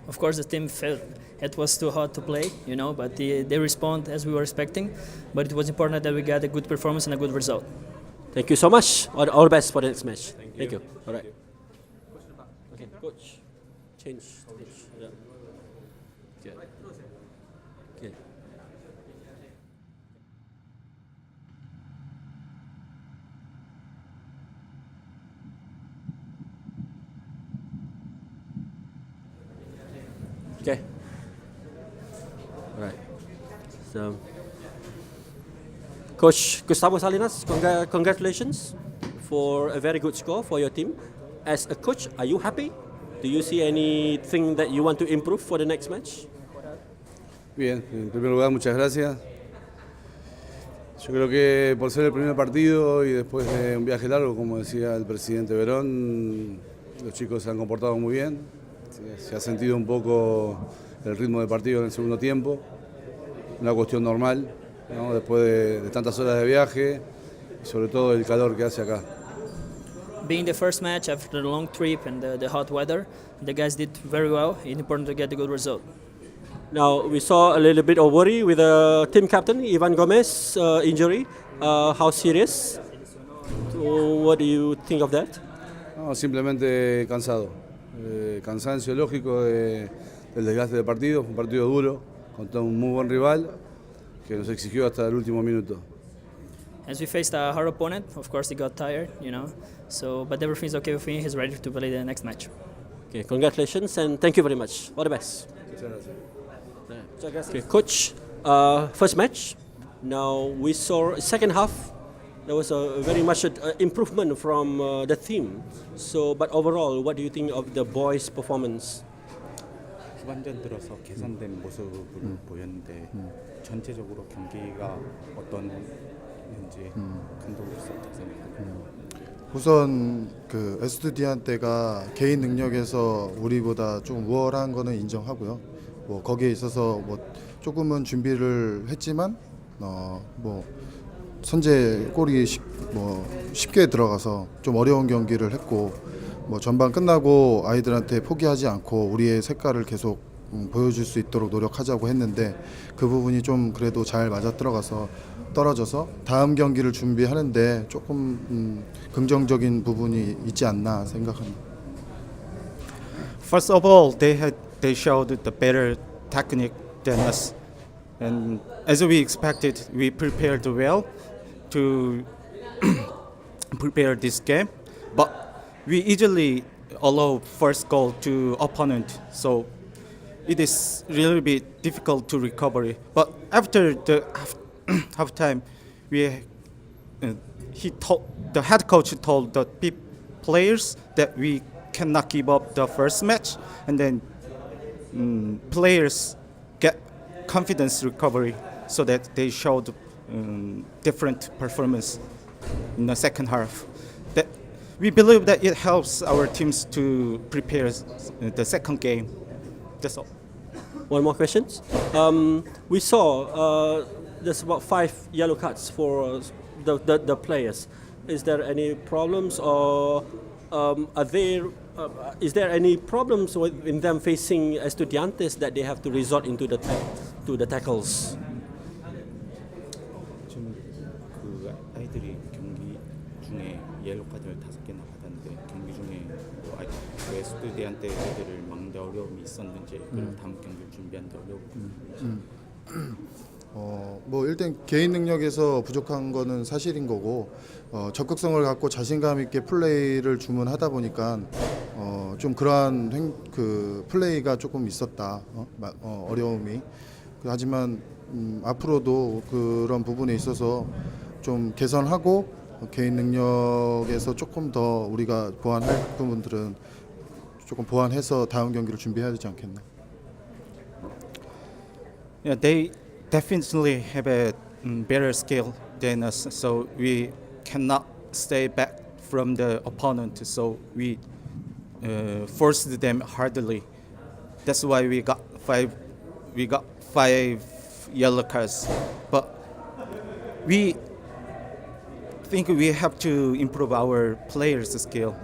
Of course, the team felt it was too hot to play, but they respond as we were expecting. But it was important that we got a good performance and a good result. Thank you so much. All the best for the next match. Thank you. All right. Okay, coach. Change. Yeah. Okay. Okay. Okay. All right. So, Coach Gustavo Salinas, congratulations for a very good score for your team. As a coach, are you happy? Do you see anything that you want to improve for the next match? Bien, en primer lugar, muchas gracias. Yo creo que por ser el primer partido y después de un viaje largo, como decía el presidente Verón, los chicos se han comportado muy bien. Se ha sentido un poco el ritmo del partido en el segundo tiempo, una cuestión normal, ¿no? Después de tantas horas de viaje y sobre todo el calor que hace acá. Being the first match after the long trip and the hot weather, the guys did very well. It's important to get a good result. Now, we saw a little bit of worry with the team captain, Ivan Gomez, injury. How serious? So what do you think of that? No, simplemente cansado. Cansancio lógico del desgaste del partido. Fue un partido duro contra un muy buen rival que nos exigió hasta el último minuto. As we faced a hard opponent, of course he got tired, So, but everything's okay with him. He's ready to play the next match. Okay, congratulations and thank you very much. All the best. Okay, coach, first match. Now we saw second half. There was a very much improvement from the team. So, but overall, what do you think of the boys' performance? 후반전 들어서 개선된 모습을 보였는데 전체적으로 경기가 어떤지 감독으로서 어떻게 생각하세요? 우선 그 에스투디안테가 개인 능력에서 우리보다 좀 우월한 거는 인정하고요. 뭐 거기에 있어서 뭐 조금은 준비를 했지만 뭐 선제 골이 쉽게 들어가서 좀 어려운 경기를 했고 뭐 전반 끝나고 아이들한테 포기하지 않고 우리의 색깔을 계속 보여줄 수 있도록 노력하자고 했는데 그 부분이 좀 그래도 잘 맞아 떨어져서 다음 경기를 준비하는데 조금 긍정적인 부분이 있지 않나 생각합니다. First of all, they showed the better technique than us, and as we expected, we prepared well to prepare this game, but we easily allow first goal to opponent, so it is really bit difficult to recover. But after the halftime, the head coach told the players that we cannot give up the first match, and then players get confidence recovery so that they showed different performance in the second half. That we believe that it helps our teams to prepare the second game. That's all. One more question. We saw there's about 5 yellow cards for the players. Is there any problems or is there any problems in them facing Estudiantes that they have to resort into the tackles? 지금 그 아이들이 경기 중에 옐로 카드를 5개나 받았는데 경기 중에 왜 에스투디안테 애들을 막는데 어려움이 있었는지 그리고 다음 경기를 준비하는데 어려움이 뭐 일단 개인 능력에서 부족한 거는 사실인 거고 적극성을 갖고 자신감 있게 플레이를 주문하다 보니까 좀 그러한 그 플레이가 조금 있었다. 어려움이. 하지만 앞으로도 그런 부분에 있어서 좀 개선하고 개인 능력에서 조금 더 우리가 보완할 부분들은 조금 보완해서 다음 경기를 준비해야 되지 않겠나. Yeah, they definitely have a better skill than us, so we cannot stay back from the opponent. So we forced them hardly. That's why we got five yellow cards. But we think we have to improve our players' skill.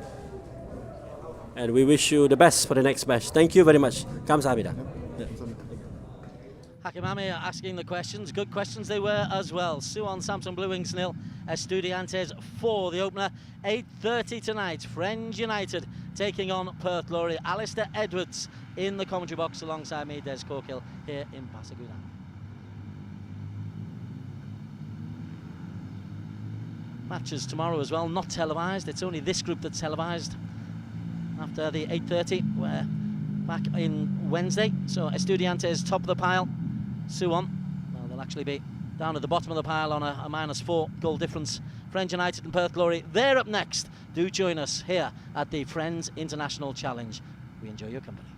And we wish you the best for the next match. Thank you very much. 감사합니다. Hakimami asking the questions. Good questions they were as well. Suwon, Samsung Blewings 0, Estudiantes 4. The opener, 8:30 tonight. Frenz United taking on Perth Glory. Alistair Edwards in the commentary box alongside me, Des Corkill, here in Pasir. Matches tomorrow as well, not televised. It's only this group that's televised. After the 8:30, we're back in Wednesday. So Estudiantes top of the pile. Suwon, well, they'll actually be down at the bottom of the pile on a -4 goal difference. Frenz United and Perth Glory, they're up next. Do join us here at the Frenz International Challenge. We enjoy your company.